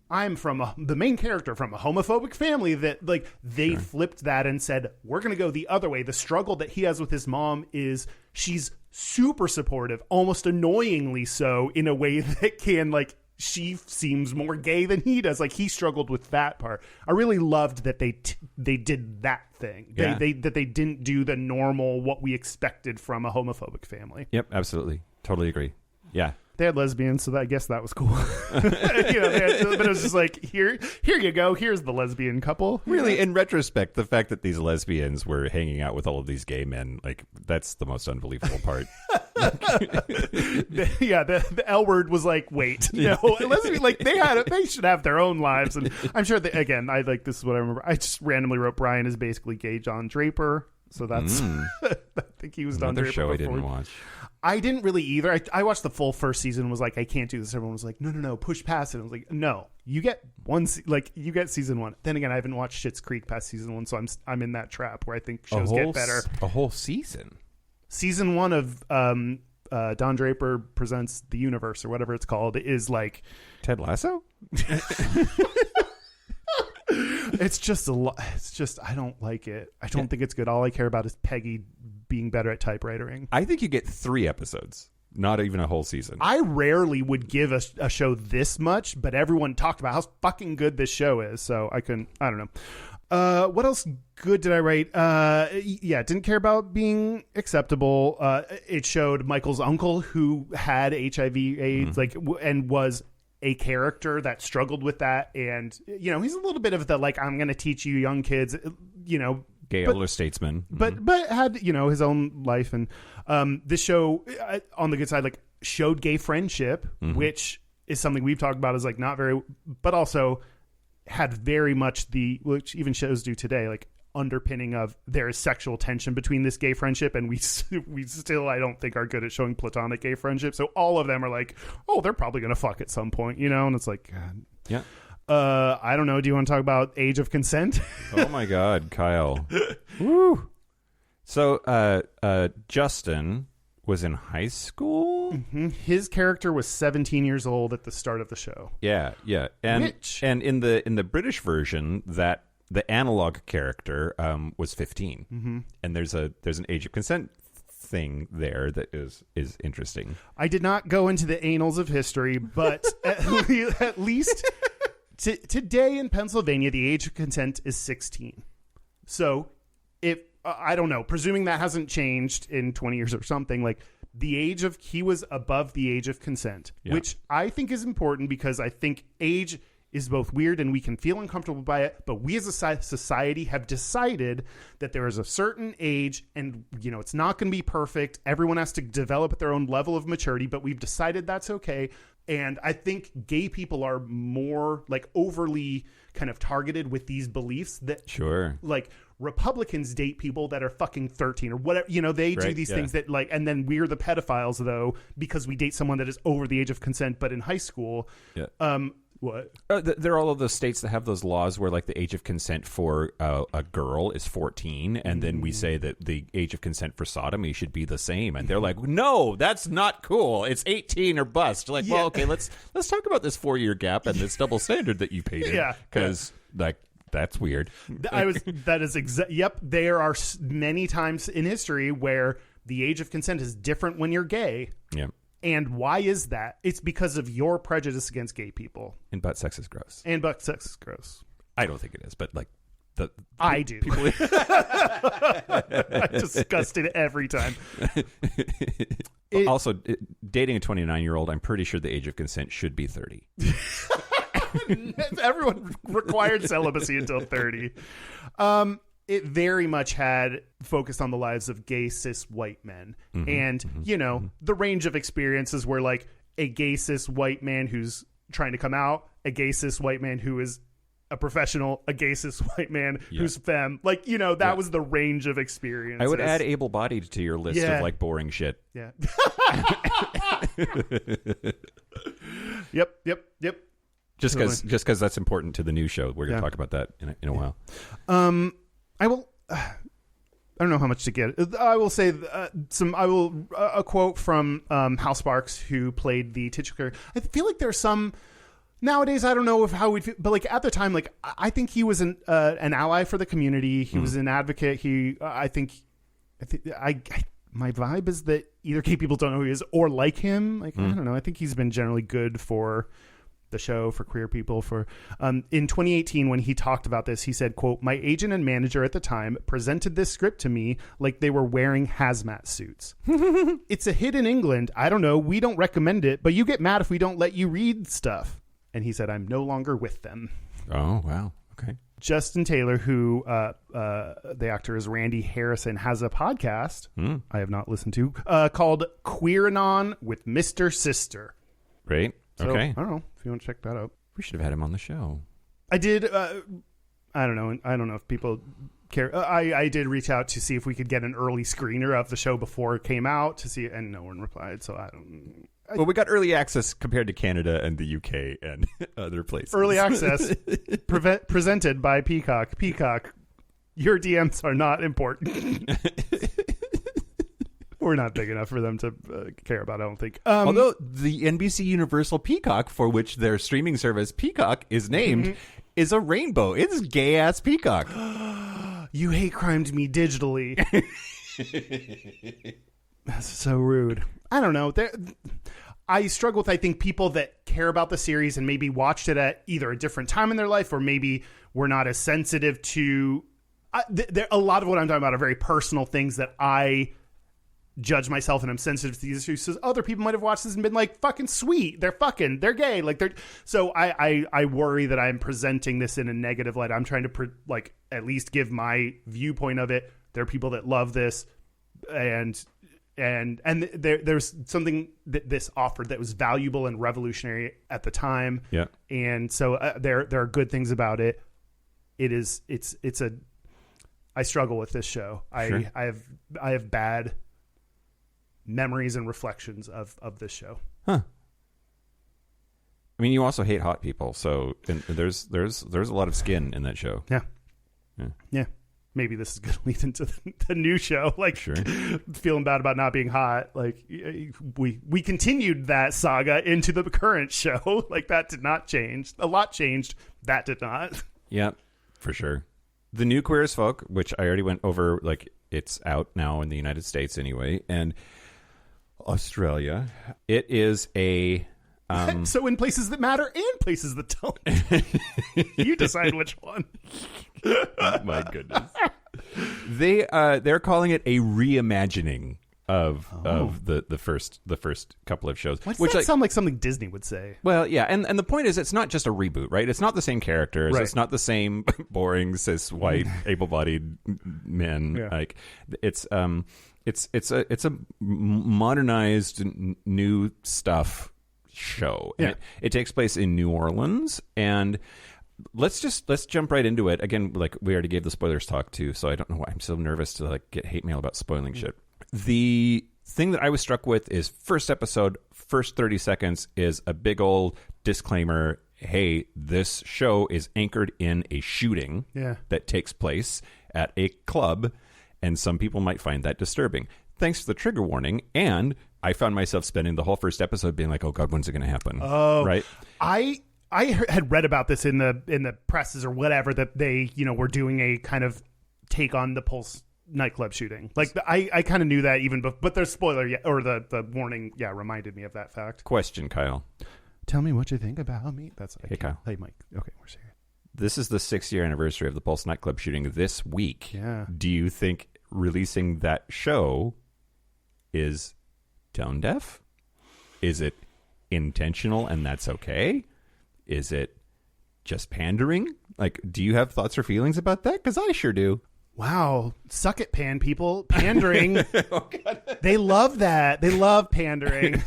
I'm from the main character from a homophobic family, that they flipped that and said, we're going to go the other way. The struggle that he has with his mom is she's super supportive, almost annoyingly so, in a way that she seems more gay than he does. Like, he struggled with that part. I really loved that they did that thing. Yeah. That they didn't do the normal, what we expected from a homophobic family. Yep, absolutely. Totally agree. Yeah. They had lesbians, so I guess that was cool. But it was just like, here you go. Here's the lesbian couple. Really, in retrospect, the fact that these lesbians were hanging out with all of these gay men, that's the most unbelievable part. The L word was like, wait, no, lesbian, they should have their own lives. And I'm sure that, again, this is what I remember. I just randomly wrote Brian is basically gay John Draper. So that's, I think he was Don Draper. Another show before. I didn't watch. I didn't really either. I watched the full first season and was like, I can't do this. Everyone was like, no, push past it. I was like, no, you get you get season 1. Then again, I haven't watched Schitt's Creek past season 1, so I'm in that trap where I think shows get better. A whole season? Season 1 of Don Draper Presents the Universe, or whatever it's called, is like... Ted Lasso? It's just a lot. It's just, I don't like it. I don't think it's good. All I care about is Peggy being better at typewriting. I think you get 3 episodes, not even a whole season. I rarely would give a show this much, but everyone talked about how fucking good this show is. So I don't know. What else good did I write? Didn't care about being acceptable. It showed Michael's uncle who had HIV/AIDS, and was a character that struggled with that. And, he's a little bit of the, I'm going to teach you young kids, Gay elder statesman. But had, his own life. And this show, on the good side, showed gay friendship, which is something we've talked about as not very, but also had very much which even shows do today, underpinning of there is sexual tension between this gay friendship, and we still, I don't think, are good at showing platonic gay friendship. So all of them are like, oh, they're probably gonna fuck at some point, and it's like, God. Yeah. I don't know. Do you want to talk about age of consent? Oh my God, Kyle. Woo. So Justin was in high school. Mm-hmm. His character was 17 years old at the start of the show. Yeah. And in the British version, that the analog character was 15, and there's an age of consent thing there that is interesting. I did not go into the annals of history, but at least today in Pennsylvania, the age of consent is 16. So if I don't know, presuming that hasn't changed in 20 years or something, he was above the age of consent, which I think is important, because I think age is both weird and we can feel uncomfortable by it, but we as a society have decided that there is a certain age, and it's not going to be perfect. Everyone has to develop at their own level of maturity, but we've decided that's okay. And I think gay people are more overly kind of targeted with these beliefs that Republicans date people that are fucking 13 or whatever. You know, they do Right, these yeah. things that like, and then we're the pedophiles though because we date someone that is over the age of consent, but in high school. Yeah. What? There are all of those states that have those laws where, like, the age of consent for a girl is 14, and then we say that the age of consent for sodomy should be the same, and they're like, "No, that's not cool. It's 18 or bust." Like, well, okay, let's talk about this 4-year gap and this double standard that you paid in, Yeah, because like that's weird. Yep. There are many times in history where the age of consent is different when you're gay. Yeah, And why is that? It's because of your prejudice against gay people. and butt sex is gross. And butt sex is gross. I don't think it is, but like I do. I'm disgusted every time. Also, dating a 29-year-old, I'm pretty sure the age of consent should be 30. Everyone required celibacy until 30. It very much had focused on the lives of gay cis white men. And, you know, the range of experiences were like a gay cis white man who's trying to come out, a gay cis white man who is a professional, a gay cis white man who's femme. Like, you know, that was the range of experiences. I would add able-bodied to your list of like boring shit. Yeah. Yep. Just because that's important to the new show. We're going to talk about that in a while. I will. I don't know how much to get. I will say a quote from Hal Sparks, who played the titular. I feel like there's some nowadays. I don't know how we'd feel, but like at the time, like I think he was an ally for the community. He was an advocate. I think my vibe is that either gay people don't know who he is or like him. Like I don't know. I think he's been generally good for the show, for queer people. For in 2018, when he talked about this, he said, quote, "My agent and manager at the time presented this script to me like they were wearing hazmat suits. It's a hit in England. I don't know. We don't recommend it, but you get mad if we don't let you read stuff." And he said, "I'm no longer with them." Oh, wow. Okay. Justin Taylor, who the actor is Randy Harrison, has a podcast I have not listened to called Queer-anon with Mr. Sister. Great. So, Okay. I don't know if you want to check that out. We should have had him on the show. I did. I don't know. I don't know if people care. I did reach out to see if we could get an early screener of the show before it came out to see it, and no one replied. So I don't. Well, we got early access compared to Canada and the UK and other places. Early access presented by Peacock. Peacock, your DMs are not important. We're not big enough for them to care about, I don't think. Although the NBC Universal Peacock, for which their streaming service Peacock is named, is a rainbow. It's gay-ass Peacock. You hate crimed me digitally. That's so rude. I don't know. I struggle with, I think, people that care about the series and maybe watched it at either a different time in their life or maybe were not as sensitive to... a lot of what I'm talking about are very personal things that I judge myself and I'm sensitive to these issues. So other people might have watched this and been like, fucking sweet. They're gay. Like so I worry that I'm presenting this in a negative light. I'm trying to at least give my viewpoint of it. There are people that love this and there's something that this offered that was valuable and revolutionary at the time. Yeah. And so there are good things about it. I struggle with this show. Sure. I have bad memories and reflections of this show. Huh. I mean, you also hate hot people, so there's a lot of skin in that show. Yeah. Maybe this is going to lead into the new show. Like, sure. Feeling bad about not being hot. Like, we continued that saga into the current show. Like, that did not change. A lot changed. That did not. Yeah, for sure. The new Queer as Folk, which I already went over, like, it's out now in the United States anyway, and Australia. It is a... So in places that matter and places that don't. You decide which one. My goodness. They're calling it a reimagining of the first couple of shows. Why does that sound like something Disney would say? Well, yeah, and the point is, it's not just a reboot, right? It's not the same characters. Right. It's not the same boring cis white able-bodied men. Yeah. Like it's a modernized new stuff show. Yeah. And it takes place in New Orleans, and let's jump right into it. Again, like we already gave the spoilers talk too, so I don't know why I'm so nervous to like get hate mail about spoiling shit. The thing that I was struck with is first episode, first 30 seconds is a big old disclaimer. Hey, this show is anchored in a shooting that takes place at a club, and some people might find that disturbing. Thanks to the trigger warning, and I found myself spending the whole first episode being like, oh God, when's it going to happen? Oh, right. I had read about this in the presses or whatever, that they, were doing a kind of take on the Pulse nightclub shooting. Like I kind of knew that even, but the spoiler or the warning, reminded me of that fact. Question, Kyle. Tell me what you think about me. Hey, Kyle. Hey, Mike. Okay, we're serious. This is the 6-year anniversary of the Pulse nightclub shooting this week. Yeah. Do you think releasing that show is tone deaf? Is it intentional and that's okay? Is it just pandering? Like, do you have thoughts or feelings about that? Because I sure do. Wow. Suck it, pan people. Pandering. Oh, God. They love that. They love pandering.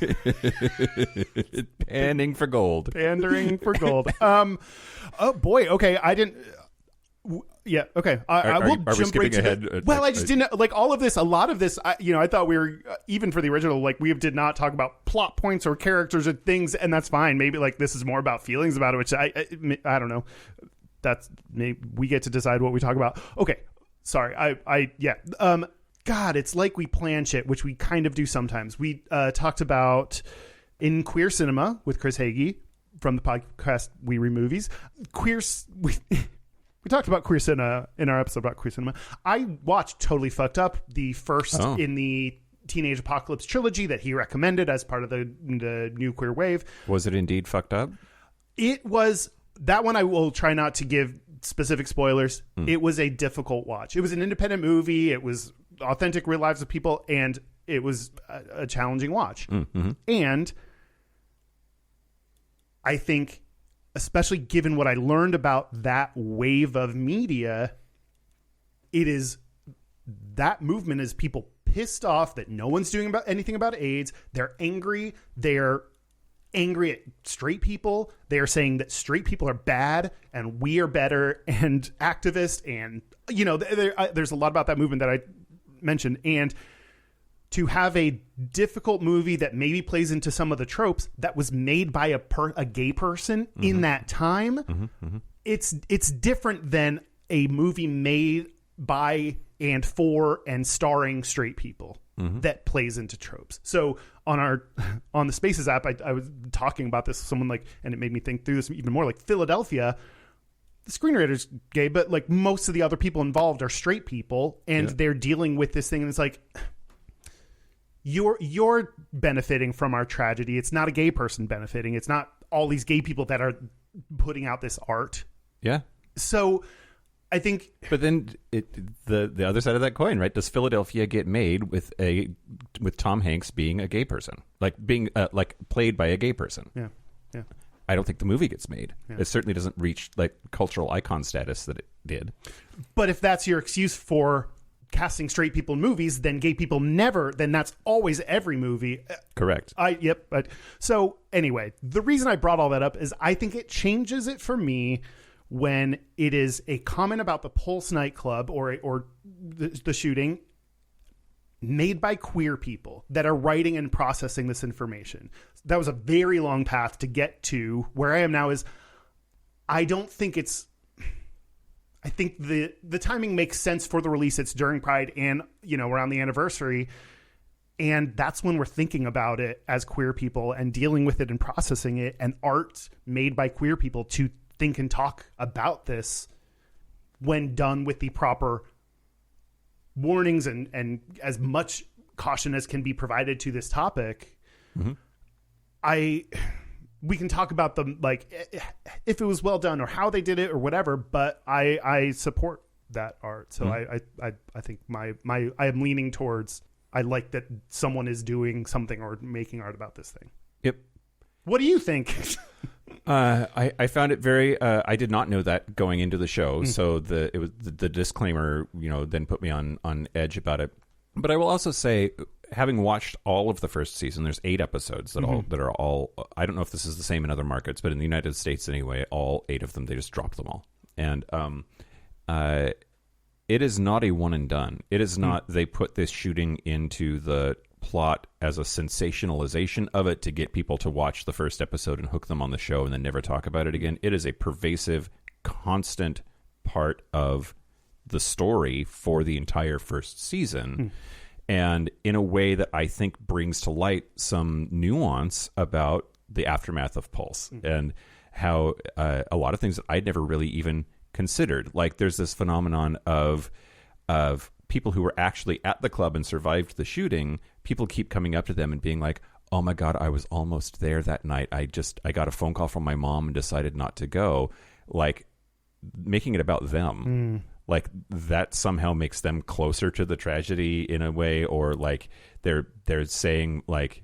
Panning for gold. Pandering for gold. Oh, boy. Okay. I didn't... Yeah. Okay. I will are we jump skipping right to ahead? Well, I just didn't like all of this. A lot of this, I thought we were even for the original. Like we did not talk about plot points or characters or things, and that's fine. Maybe like this is more about feelings about it, which I don't know. That's maybe we get to decide what we talk about. Okay. Sorry. God, it's like we plan shit, which we kind of do sometimes. We talked about in Queer Cinema with Chris Hagee from the podcast We Read Movies. We talked about Queer Cinema in our episode about Queer Cinema. I watched Totally Fucked Up, the first in the Teenage Apocalypse trilogy that he recommended as part of the new queer wave. Was it indeed fucked up? It was. That one I will try not to give specific spoilers. It was a difficult watch. It was an independent movie. It was authentic real lives of people, and it was a challenging watch. Mm-hmm. And I think, especially given what I learned about that wave of media, that movement is people pissed off that no one's doing anything about AIDS. They're angry. They're angry at straight people. They are saying that straight people are bad and we are better, and activists, and there's a lot about that movement that I mentioned. And to have a difficult movie that maybe plays into some of the tropes that was made by a gay person in that time, it's different than a movie made by and for and starring straight people that plays into tropes. So on the Spaces app, I was talking about this with someone, like, and it made me think through this even more. Like Philadelphia, the screenwriter's gay, but like most of the other people involved are straight people, and they're dealing with this thing, and it's like, you're benefiting from our tragedy. It's not a gay person benefiting. It's not all these gay people that are putting out this art. Yeah. So I think, but then the other side of that coin, right? Does Philadelphia get made with Tom Hanks being a gay person, like being like played by a gay person? Yeah. Yeah. I don't think the movie gets made. Yeah. It certainly doesn't reach like cultural icon status that it did. But if that's your excuse for casting straight people in movies, then gay people never, then that's always every movie. Correct. So anyway, the reason I brought all that up is I think it changes it for me when it is a comment about the Pulse nightclub or the shooting made by queer people that are writing and processing this information. That was a very long path to get to where I am now. Is I don't think it's, I think the timing makes sense for the release. It's during Pride and, around the anniversary. And that's when we're thinking about it as queer people and dealing with it and processing it, and art made by queer people to think and talk about this when done with the proper warnings and as much caution as can be provided to this topic. Mm-hmm. We can talk about them, like if it was well done or how they did it or whatever, but I support that art. So I think I am leaning towards, I like that someone is doing something or making art about this thing. Yep. What do you think? I found it very. I did not know that going into the show, so the disclaimer, then put me on edge about it. But I will also say, having watched all of the first season, there's 8 episodes that are all. I don't know if this is the same in other markets, but in the United States anyway, all 8 of them, they just dropped them all. And it is not a one and done. It is not. They put this shooting into the plot as a sensationalization of it to get people to watch the first episode and hook them on the show and then never talk about it again. It is a pervasive, constant part of the story for the entire first season, and in a way that I think brings to light some nuance about the aftermath of Pulse and how a lot of things that I'd never really even considered. Like there's this phenomenon of people who were actually at the club and survived the shooting. People keep coming up to them and being like, "Oh my God, I was almost there that night. I got a phone call from my mom and decided not to go." Like making it about them. Like that somehow makes them closer to the tragedy in a way, or like they're saying like,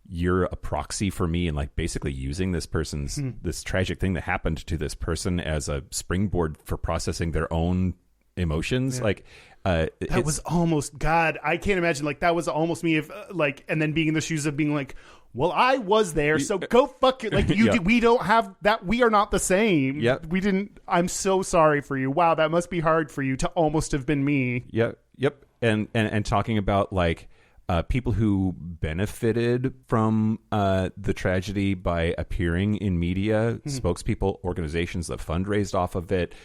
you're a proxy for me, and like basically using this person's this tragic thing that happened to this person as a springboard for processing their own emotions. Like that was almost, God, I can't imagine, like that was almost me if like, and then being in the shoes of being like, well, I was there, so go fuck it. Like you, we don't have that. We are not the same. Yep. We didn't. I'm so sorry for you. Wow, that must be hard for you to almost have been me. Yep. And talking about like people who benefited from the tragedy by appearing in media, spokespeople, organizations that fundraised off of it.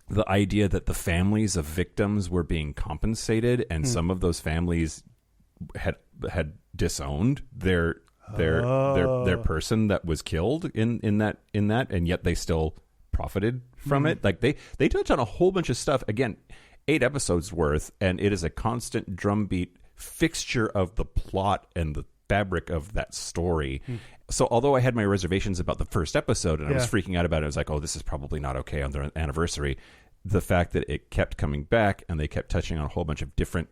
The idea that the families of victims were being compensated, and some of those families had disowned their person that was killed in that, and yet they still profited from it. Like they touch on a whole bunch of stuff. Again, 8 episodes worth, and it is a constant drumbeat fixture of the plot and the fabric of that story. So although I had my reservations about the first episode and I was freaking out about it, I was like, oh, this is probably not okay on their anniversary. The fact that it kept coming back and they kept touching on a whole bunch of different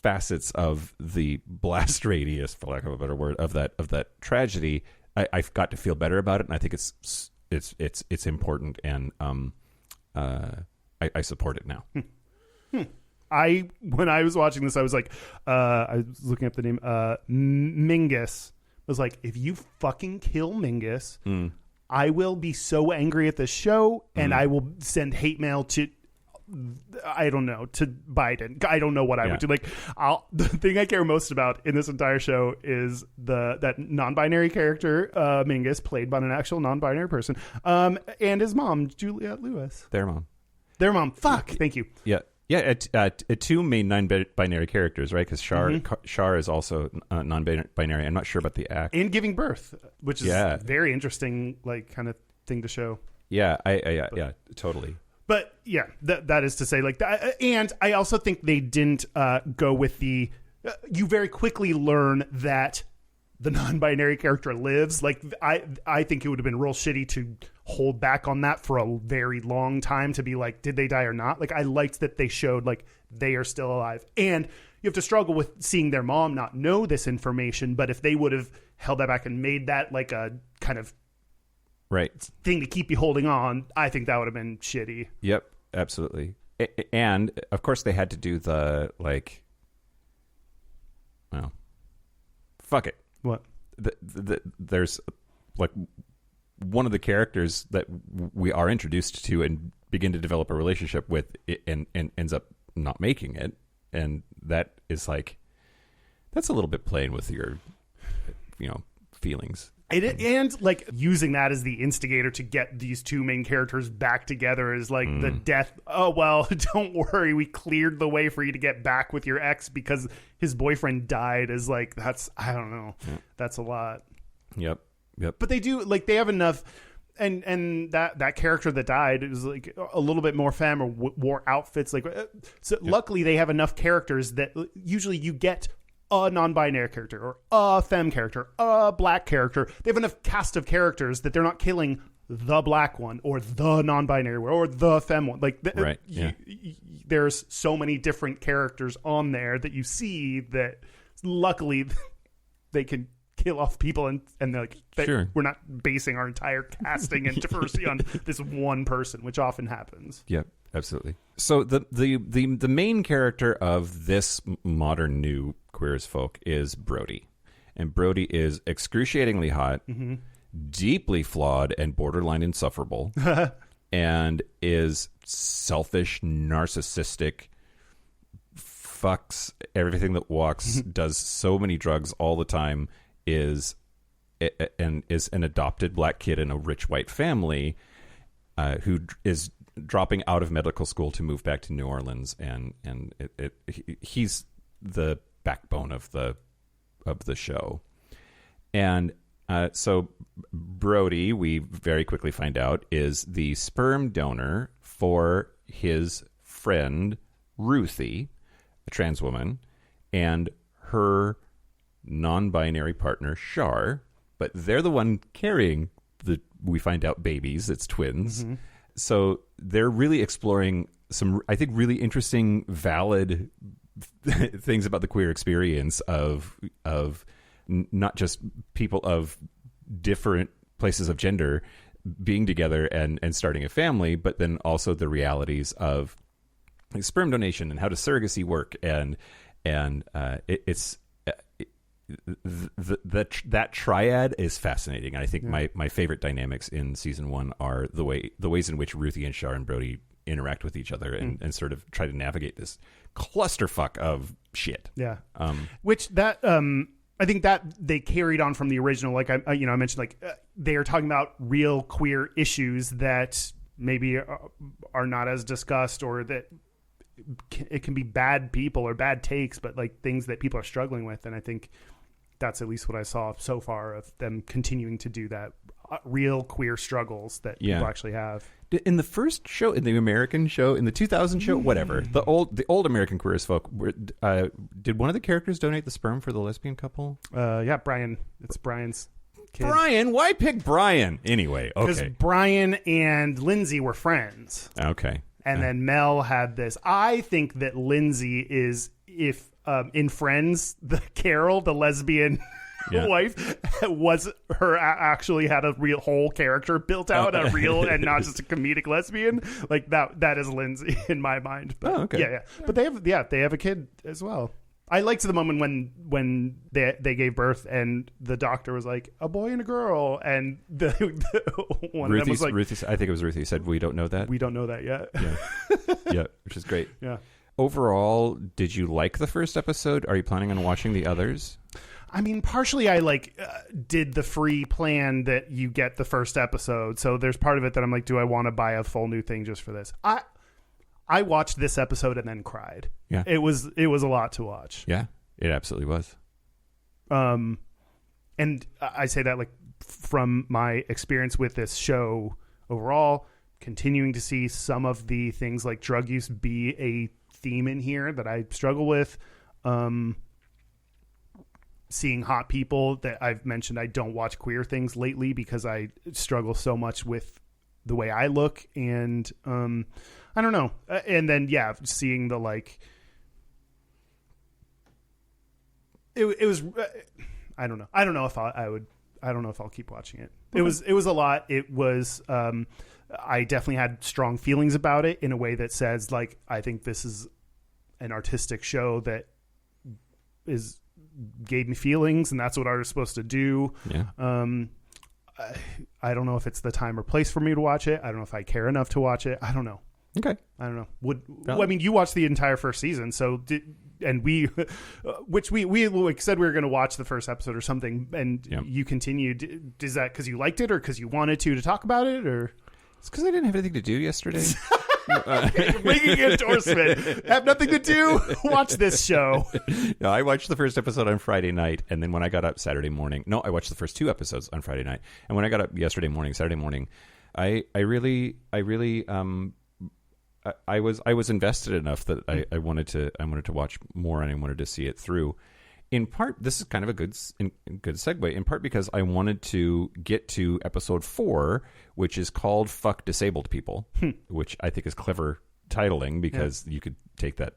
facets of the blast radius, for lack of a better word, of that tragedy, I've got to feel better about it, and I think it's important, and I support it now. When I was watching this, I was like, I was looking up the name, Mingus. I was like, if you fucking kill Mingus, I will be so angry at the show, and I will send hate mail to, I don't know, to Biden. I don't know what I would do. Like, the thing I care most about in this entire show is that non-binary character, Mingus, played by an actual non-binary person, and his mom, Juliette Lewis. Their mom. Fuck. Thank you. Yeah. Yeah, 2 main non-binary characters, right? Because Shar is also non-binary. I'm not sure about the act. And giving birth, which is a very interesting, like, kind of thing to show. Yeah, yeah, totally. But yeah, that is to say, like, that, and I also think they didn't go with the. You very quickly learn that the non-binary character lives. Like, I think it would have been real shitty to hold back on that for a very long time, to be like, did they die or not? Like, I liked that they showed like they are still alive, and you have to struggle with seeing their mom not know this information. But if they would have held that back and made that like a kind of thing to keep you holding on, I think that would have been shitty. Yep, absolutely. And of course they had to do the like, well, fuck it. What? There's like one of the characters that we are introduced to and begin to develop a relationship with, and ends up not making it, and that is like, that's a little bit playing with your, feelings. And like using that as the instigator to get these 2 main characters back together is like the death. Oh, well, don't worry. We cleared the way for you to get back with your ex because his boyfriend died, is like, that's, I don't know. Yeah. That's a lot. Yep. But they do, like, they have enough. And that character that died is like a little bit more femme or wore outfits. Like, so luckily they have enough characters that usually you get a non-binary character or a femme character, a black character. They have enough cast of characters that they're not killing the black one or the non-binary one or the femme one. Like, there's so many different characters on there that you see that luckily they can kill off people, and they're like, we're not basing our entire casting and diversity on this one person, which often happens. Yep, absolutely. So the main character of this modern new Queer as Folk is Brody. And Brody is excruciatingly hot, deeply flawed, and borderline insufferable, and is selfish, narcissistic, fucks everything that walks, does so many drugs all the time, is an adopted black kid in a rich white family who is dropping out of medical school to move back to New Orleans, and he's the backbone of the show. And so Brody, we very quickly find out, is the sperm donor for his friend Ruthie, a trans woman, and her non-binary partner Shar, but they're the one carrying we find out, babies. It's twins. So they're really exploring some, I think, really interesting, valid things about the queer experience of not just people of different places of gender being together and starting a family, but then also the realities of sperm donation and how does surrogacy work, and that triad is fascinating. And I think my favorite dynamics in season 1 are the ways in which Ruthie and Shar and Brody interact with each other and sort of try to navigate this clusterfuck of shit. Yeah. Which that I think that they carried on from the original. Like I mentioned, like they are talking about real queer issues that maybe are not as discussed, or that it can be bad people or bad takes, but like things that people are struggling with. And I think that's at least what I saw so far of them continuing to do that, real queer struggles that people actually have. In the first show, in the American show, in the 2000 show, whatever, the old American Queer as Folk, did one of the characters donate the sperm for the lesbian couple? Yeah, Brian. It's Brian's kid. Brian? Why pick Brian? Anyway, okay. Because Brian and Lindsay were friends. Okay. And then Mel had this. I think that Lindsay is, if in Friends, the Carol, the lesbian wife, was her actually had a real whole character built out, a real and not just a comedic lesbian. Like that is Lindsay in my mind. But, okay. Yeah. But they have a kid as well. I liked the moment when they gave birth and the doctor was like, a boy and a girl, and the one of them was like, Ruthie, I think it was Ruthie, said, we don't know that. We don't know that yet. Yeah, which is great. Yeah. Overall, did you like the first episode? Are you planning on watching the others? I mean, partially I did the free plan that you get the first episode. So there's part of it that I'm like, do I want to buy a full new thing just for this? I watched this episode and then cried. Yeah. It was a lot to watch. Yeah, it absolutely was. And I say that like from my experience with this show overall, continuing to see some of the things like drug use be a theme in here that I struggle with. Seeing hot people that I've mentioned, I don't watch queer things lately because I struggle so much with the way I look, and I don't know. And then seeing the like, it was I don't know. I don't know if I would. I don't know if I'll keep watching it. Okay. It was a lot. It was. I definitely had strong feelings about it in a way that says like, I think this is an artistic show that gave me feelings, and that's what art is supposed to do. Yeah. I don't know if it's the time or place for me to watch it. I don't know if I care enough to watch it. I don't know. Okay. I don't know. I mean, you watched the entire first season, so we like said we were going to watch the first episode or something, and you continued. Is that because you liked it, or because you wanted to talk about it, or? It's because I didn't have anything to do yesterday. Making an endorsement. Have nothing to do. Watch this show. No, I watched the first episode on Friday night, and then when I got up Saturday morning, I watched the first 2 episodes on Friday night, and when I got up Saturday morning, I was invested enough that I wanted to watch more, and I wanted to see it through. In part, this is kind of a good segue. In part because I wanted to get to episode 4, which is called "Fuck Disabled People," which I think is clever titling because you could take that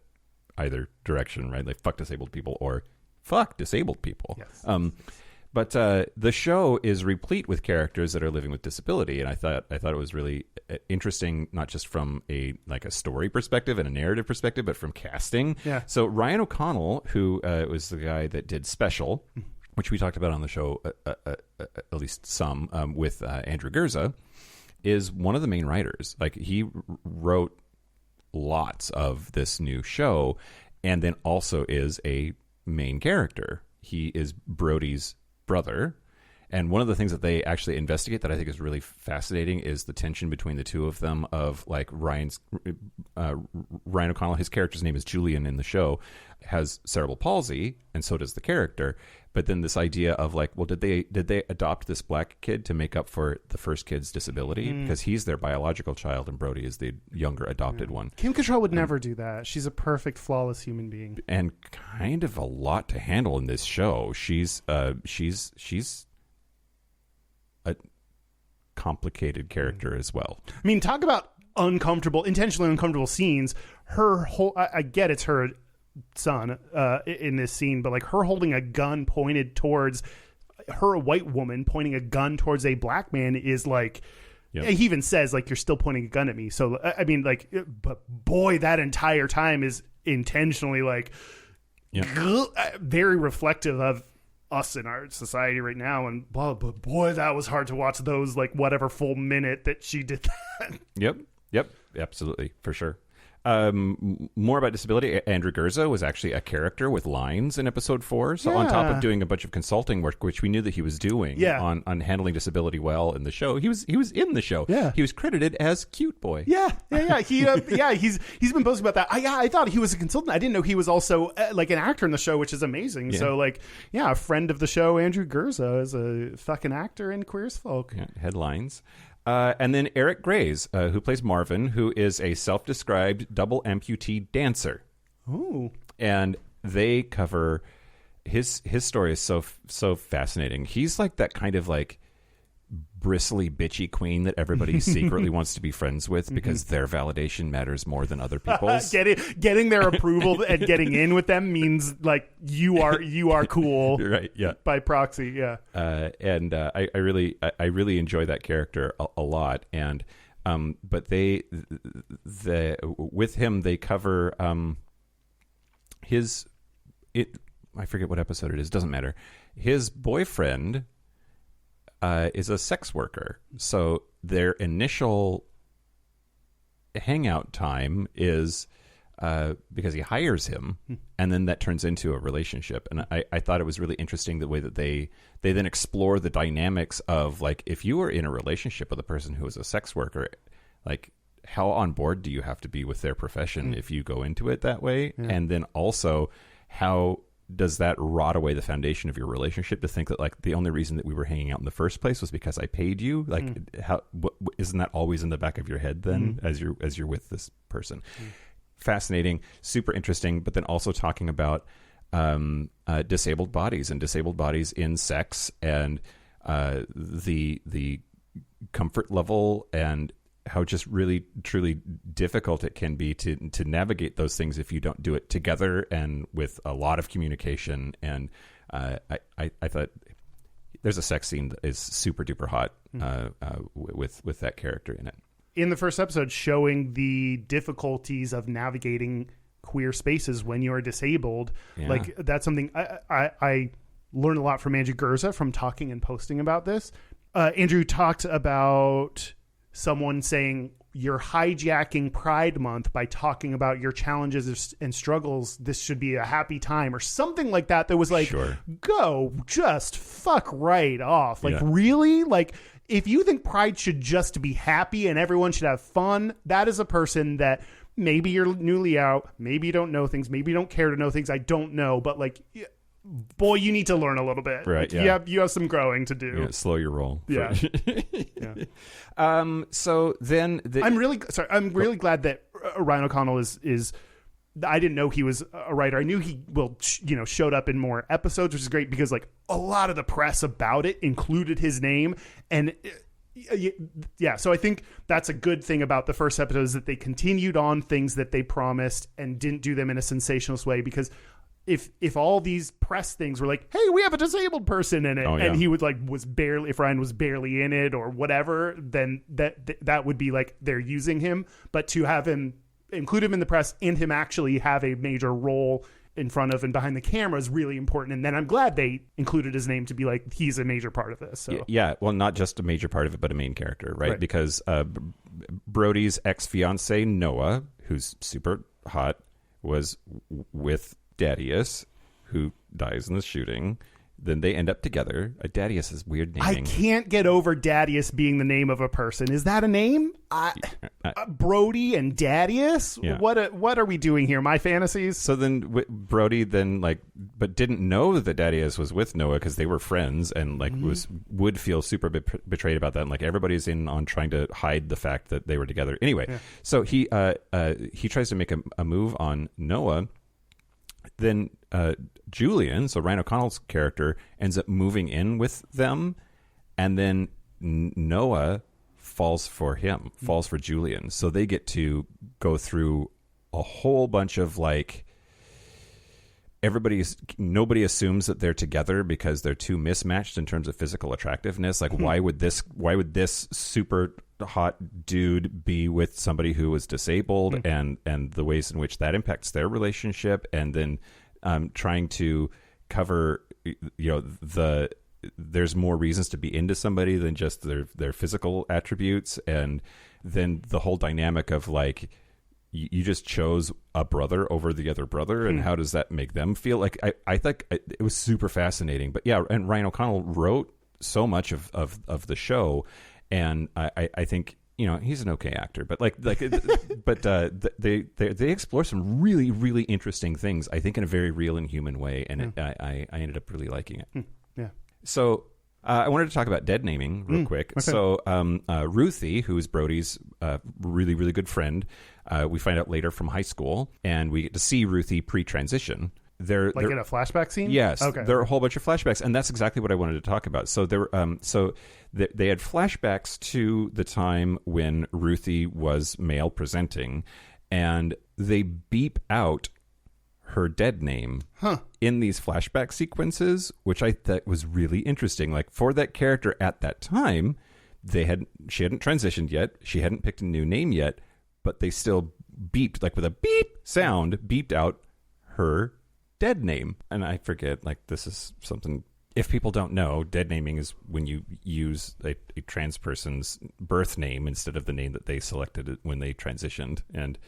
either direction, right? Like "fuck disabled people" or "fuck disabled people." Yes. But the show is replete with characters that are living with disability, and I thought it was really interesting, not just from a story perspective and a narrative perspective, but from casting. Yeah. So Ryan O'Connell, who was the guy that did Special, which we talked about on the show at least some with Andrew Gurza, is one of the main writers. Like, he wrote lots of this new show, and then also is a main character. He is Brody's brother, and one of the things that they actually investigate that I think is really fascinating is the tension between the two of them. Of like Ryan O'Connell, his character's name is Julian in the show, has cerebral palsy, and so does the character. But then this idea of like, well, did they adopt this black kid to make up for the first kid's disability, because he's their biological child and Brody is the younger adopted one. Kim Cattrall would never do that. She's a perfect, flawless human being, and kind of a lot to handle in this show. She's a complicated character as well. I mean, talk about intentionally uncomfortable scenes. Her whole, I get it's her son in this scene, but like her holding a gun pointed towards her, a white woman pointing a gun towards a black man is like, he even says like, you're still pointing a gun at me. So I mean, like, but boy, that entire time is intentionally like very reflective of us in our society right now. And blah, but boy, that was hard to watch those like whatever full minute that she did that. Yep, absolutely, for sure. More about disability. Andrew Gurza was actually a character with lines in episode 4. So on top of doing a bunch of consulting work, which we knew that he was doing on handling disability well in the show, he was in the show. Yeah. He was credited as Cute Boy. Yeah. He's been posting about that. I thought he was a consultant. I didn't know he was also like an actor in the show, which is amazing. Yeah. So like, a friend of the show, Andrew Gurza, is a fucking actor in Queer as Folk. Yeah, headlines. And then Eric Grays, who plays Marvin, who is a self-described double amputee dancer. Ooh. And they cover his story is so fascinating. He's like that kind of like bristly, bitchy queen that everybody secretly wants to be friends with because their validation matters more than other people's. Getting their approval and getting in with them means like you are cool, right? Yeah, by proxy, yeah. And I really enjoy that character a lot. And but with him they cover I forget what episode it is. Doesn't matter. His boyfriend is a sex worker. So their initial hangout time is because he hires him, and then that turns into a relationship. And I thought it was really interesting the way that they then explore the dynamics of like, if you are in a relationship with a person who is a sex worker, like how on board do you have to be with their profession if you go into it that way? Yeah. And then also how does that rot away the foundation of your relationship to think that like the only reason that we were hanging out in the first place was because I paid you? Like isn't that always in the back of your head then as you're with this person? Fascinating, super interesting, but then also talking about disabled bodies in sex and the comfort level and how just really truly difficult it can be to navigate those things if you don't do it together and with a lot of communication. And I thought there's a sex scene that is super duper hot with that character in it. In the first episode, showing the difficulties of navigating queer spaces when you're disabled. Yeah. Like that's something I learned a lot from Andrew Gurza from talking and posting about this. Andrew talked about someone saying you're hijacking Pride Month by talking about your challenges and struggles. This should be a happy time or something like that. That was like, go just fuck right off. Like really? Like if you think Pride should just be happy and everyone should have fun, that is a person that maybe you're newly out. Maybe you don't know things. Maybe you don't care to know things. I don't know. But like, boy, you need to learn a little bit. Right. Like, you have some growing to do. Yeah, slow your roll. Yeah. So then I'm really glad that Ryan O'Connell is I didn't know he was a writer. I knew he showed up in more episodes, which is great because like a lot of the press about it included his name. And so I think that's a good thing about the first episode is that they continued on things that they promised and didn't do them in a sensationalist way, because if all these press things were like, hey, we have a disabled person in it, and he would like if Ryan was barely in it or whatever, then that would be like they're using him. But to have him include him in the press and him actually have a major role in front of and behind the camera is really important. And then I'm glad they included his name to be like, he's a major part of this. So. Yeah. Well, not just a major part of it, but a main character, right? Because Brody's ex-fiance, Noah, who's super hot, was with Dadius, who dies in the shooting. Then they end up together. Dadius is weird naming. I can't get over Dadius being the name of a person. Is that a name? Brody and Dadius? Yeah. What are we doing here? My fantasies? So then Brody but didn't know that Dadius was with Noah because they were friends and would feel super betrayed about that. And like everybody's in on trying to hide the fact that they were together. Anyway, so he tries to make a move on Noah. Then Julian, so Ryan O'Connell's character, ends up moving in with them, and then Noah falls for Julian. So they get to go through a whole bunch of like nobody assumes that they're together because they're too mismatched in terms of physical attractiveness. Like why would this super hot dude be with somebody who was disabled, and the ways in which that impacts their relationship, and then trying to cover there's more reasons to be into somebody than just their physical attributes, and then the whole dynamic of like you just chose a brother over the other brother, and how does that make them feel? Like I think it was super fascinating. But yeah, and Ryan O'Connell wrote so much of the show, and I think he's an okay actor, but they explore some really, really interesting things, I think, in a very real and human way, and I ended up really liking it. Yeah. So I wanted to talk about dead naming real quick. Okay. So Ruthie, who is Brody's really, really good friend, we find out later from high school, and we get to see Ruthie pre-transition. In a flashback scene? Yes. Okay. There are a whole bunch of flashbacks, and that's exactly what I wanted to talk about. So there, they had flashbacks to the time when Ruthie was male presenting, and they beep out her dead name in these flashback sequences, which I thought was really interesting. Like for that character at that time, she hadn't transitioned yet, she hadn't picked a new name yet, but they still beeped, like with a beep sound, beeped out her dead name. And I forget, like, this is something, if people don't know, dead naming is when you use a trans person's birth name instead of the name that they selected when they transitioned. And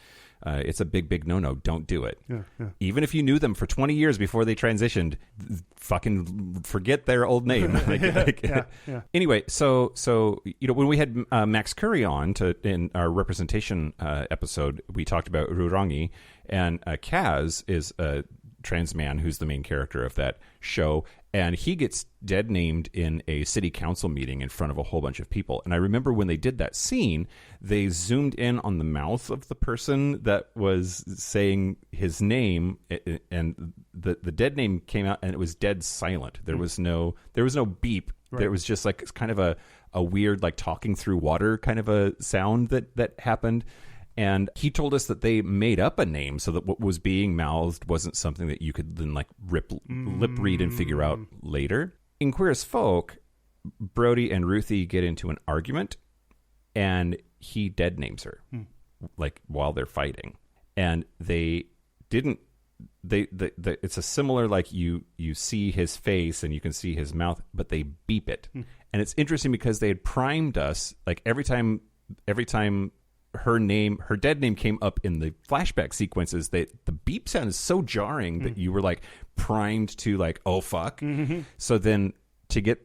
it's a big no-no. Don't do it. Yeah. Even if you knew them for 20 years before they transitioned, fucking forget their old name. Anyway, so when we had Max Curry on in our representation episode, we talked about Rurangi, and Kaz is a trans man who's the main character of that show, and he gets dead named in a city council meeting in front of a whole bunch of people. And I remember when they did that scene, they zoomed in on the mouth of the person that was saying his name, and the dead name came out, and it was dead silent. There was no beep. Right. There was just like kind of a weird, like talking through water kind of a sound that happened. And he told us that they made up a name so that what was being mouthed wasn't something that you could then like lip read and figure out later. In Queer as Folk, Brody and Ruthie get into an argument, and he dead names her, like while they're fighting. And they didn't. It's a similar, like you see his face and you can see his mouth, but they beep it. And it's interesting because they had primed us, like every time her dead name came up in the flashback sequences, the beep sound is so jarring that you were like primed to like, oh fuck. So then to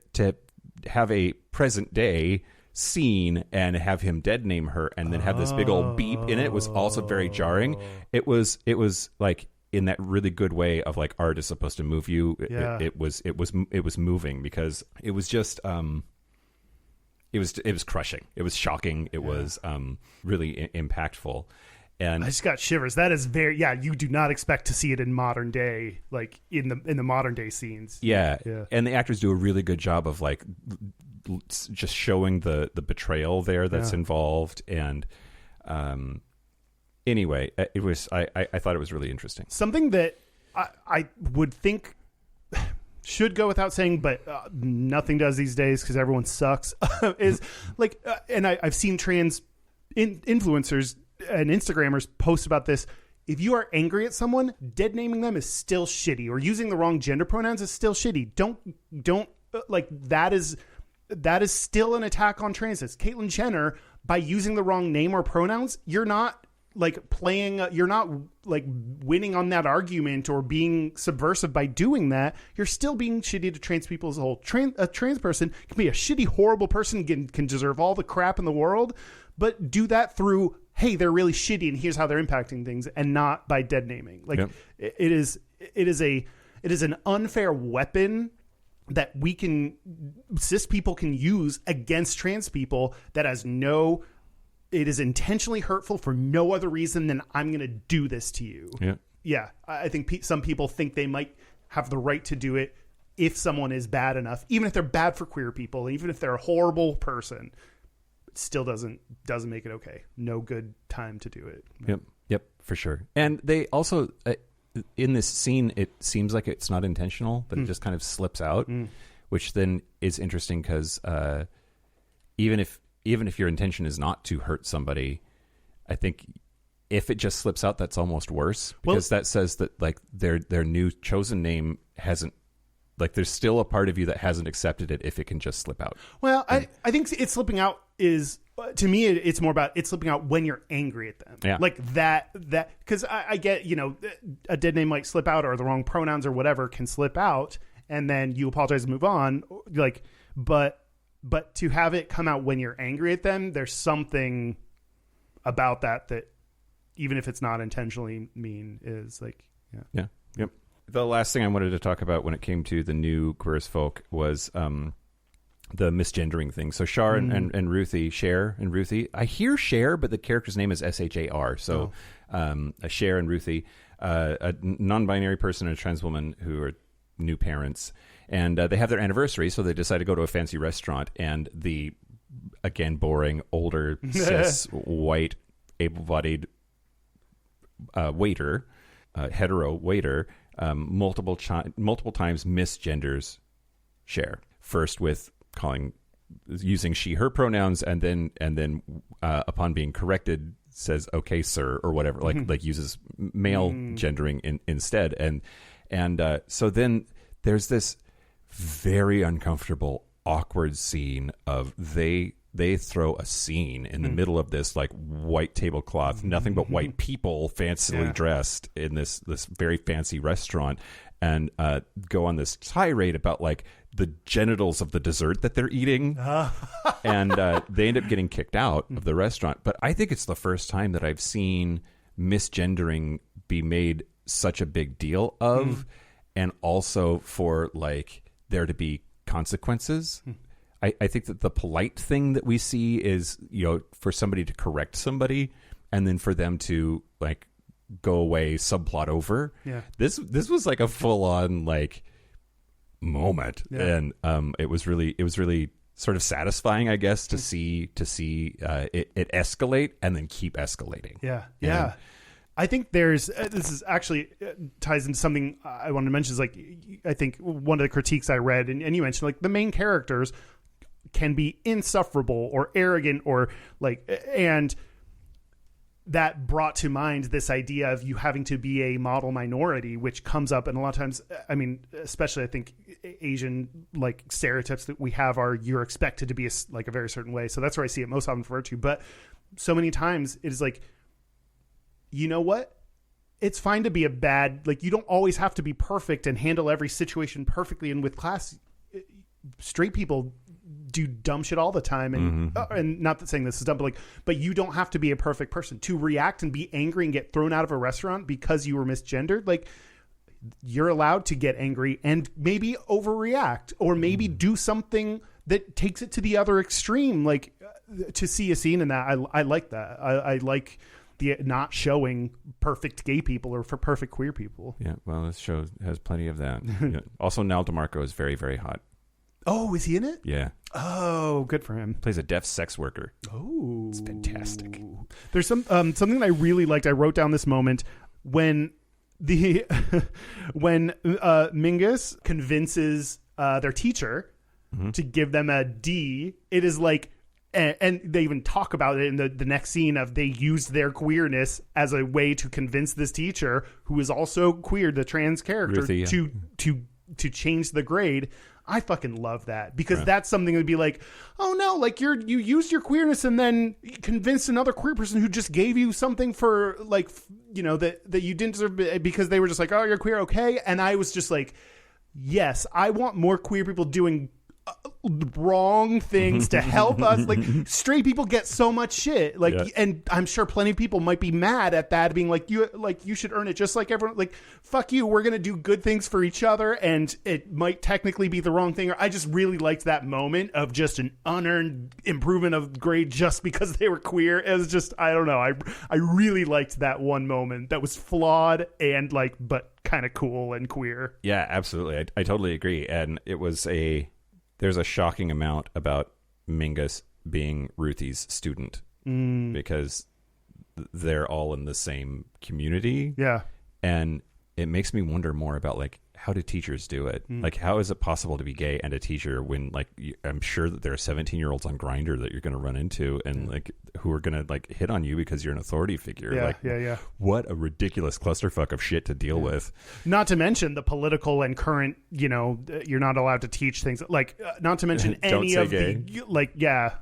have a present day scene and have him dead name her and then have this big old beep in it was also very jarring. It was like in that really good way of like art is supposed to move you. It was moving because it was just it was crushing. It was shocking. It was really impactful. And I just got shivers. That is very, you do not expect to see it in modern day, like in the modern day scenes. Yeah. And the actors do a really good job of like just showing the betrayal there that's involved. And anyway, it was, I thought it was really interesting. Something that I would think should go without saying, but nothing does these days because everyone sucks. Is like, and I've seen trans influencers and Instagrammers post about this. If you are angry at someone, dead naming them is still shitty, or using the wrong gender pronouns is still shitty. Don't like that is still an attack on trans. Caitlyn Jenner, by using the wrong name or pronouns, you're not like playing, you're not like winning on that argument or being subversive by doing that. You're still being shitty to trans people as a whole. A trans person can be a shitty, horrible person, can deserve all the crap in the world, but do that through, hey, they're really shitty and here's how they're impacting things, and not by dead naming. Like it is an unfair weapon that cis people can use against trans people that has it is intentionally hurtful for no other reason than I'm going to do this to you. Yeah. I think some people think they might have the right to do it if someone is bad enough, even if they're bad for queer people, even if they're a horrible person. Still doesn't make it okay. No good time to do it. Yep, for sure. And they also in this scene, it seems like it's not intentional, that it just kind of slips out, which then is interesting because even if your intention is not to hurt somebody, I think if it just slips out, that's almost worse, because that says that like their new chosen name hasn't. Like, there's still a part of you that hasn't accepted it if it can just slip out. Well, I think it's slipping out is, to me, it's more about it's slipping out when you're angry at them. Yeah. Like that, because I get, a dead name might slip out, or the wrong pronouns or whatever can slip out, and then you apologize and move on. Like, but to have it come out when you're angry at them, there's something about that even if it's not intentionally mean, is like, yeah. Yep. The last thing I wanted to talk about when it came to the new Queer as Folk was the misgendering thing. So Shar and Ruthie, Cher and Ruthie. I hear Cher, but the character's name is Shar. So Cher and Ruthie, a non-binary person and a trans woman who are new parents. And they have their anniversary, so they decide to go to a fancy restaurant. And the, again, boring, older, cis, white, able-bodied waiter, hetero waiter, multiple times misgenders Cher. First with using she/her pronouns, and then upon being corrected says "okay, sir" or whatever, like uses male gendering instead. And so then there's this very uncomfortable, awkward scene of they throw a scene in the middle of this like white tablecloth, nothing but white people fancily dressed in this very fancy restaurant, and go on this tirade about like the genitals of the dessert that they're eating. And they end up getting kicked out of the restaurant. But I think it's the first time that I've seen misgendering be made such a big deal of, and also for like there to be consequences. I think that the polite thing that we see is, for somebody to correct somebody and then for them to like go away, subplot over. Yeah. This was like a full on like moment. Yeah. And it was really sort of satisfying, I guess, to see it escalate and then keep escalating. Yeah. Yeah. I think this is actually ties into something I wanted to mention, is like, I think one of the critiques I read, and you mentioned, like, the main characters can be insufferable or arrogant or like, and that brought to mind this idea of you having to be a model minority, which comes up. And a lot of times, I mean, especially I think Asian like stereotypes that we have are you're expected to be like a very certain way. So that's where I see it most often referred to. But so many times it is like, you know what? It's fine to be like, you don't always have to be perfect and handle every situation perfectly. And with class, straight people do dumb shit all the time. And and not that saying this is dumb, but you don't have to be a perfect person to react and be angry and get thrown out of a restaurant because you were misgendered. Like, you're allowed to get angry and maybe overreact, or maybe do something that takes it to the other extreme. Like, to see a scene in that, I like that. I like the not showing perfect gay people or for perfect queer people. Yeah, well, this show has plenty of that. Yeah. Also, Nal DeMarco is very, very hot. Oh, is he in it? Yeah. Oh, good for him. Plays a deaf sex worker. Oh, it's fantastic. There's something I really liked. I wrote down this moment when the when Mingus convinces their teacher to give them a D, it is like, and they even talk about it in the next scene of they used their queerness as a way to convince this teacher, who is also queer, the trans character, Ruthie, yeah. to change the grade. I fucking love that, because that's something that would be like, oh no, like you used your queerness and then convinced another queer person who just gave you something for like, you know, that you didn't deserve, because they were just like, oh, you're queer, okay. And I was just like, yes, I want more queer people doing wrong things to help us. Like, straight people get so much shit, like, and I'm sure plenty of people might be mad at that, being like, you should earn it just like everyone. Like, fuck you, we're gonna do good things for each other, and it might technically be the wrong thing. Or I just really liked that moment of just an unearned improvement of grade just because they were queer. It was just, I don't know, I really liked that one moment that was flawed and like, but kind of cool and queer. Yeah, absolutely. I totally agree. And it was there's a shocking amount about Mingus being Ruthie's student because they're all in the same community. Yeah. And it makes me wonder more about, like, how do teachers do it? Like, how is it possible to be gay and a teacher when, like, I'm sure that there are 17-year-olds on Grindr that you're going to run into and like who are going to like hit on you because you're an authority figure. Yeah. What a ridiculous clusterfuck of shit to deal with. Not to mention the political and current, you know, you're not allowed to teach things like, not to mention any of gay. the, like, yeah.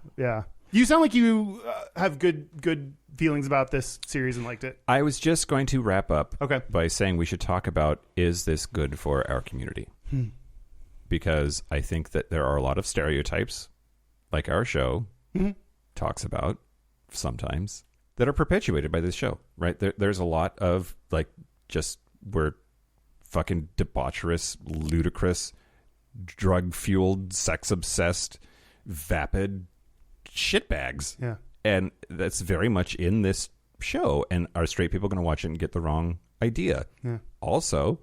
You sound like you have good feelings about this series and liked it. I was just going to wrap up by saying we should talk about, is this good for our community? Because I think that there are a lot of stereotypes, like our show talks about sometimes, that are perpetuated by this show, right? There's a lot of, like, just we're fucking debaucherous, ludicrous, drug-fueled, sex-obsessed, vapid shitbags. Yeah. And that's very much in this show. And are straight people going to watch it and get the wrong idea? Yeah. Also,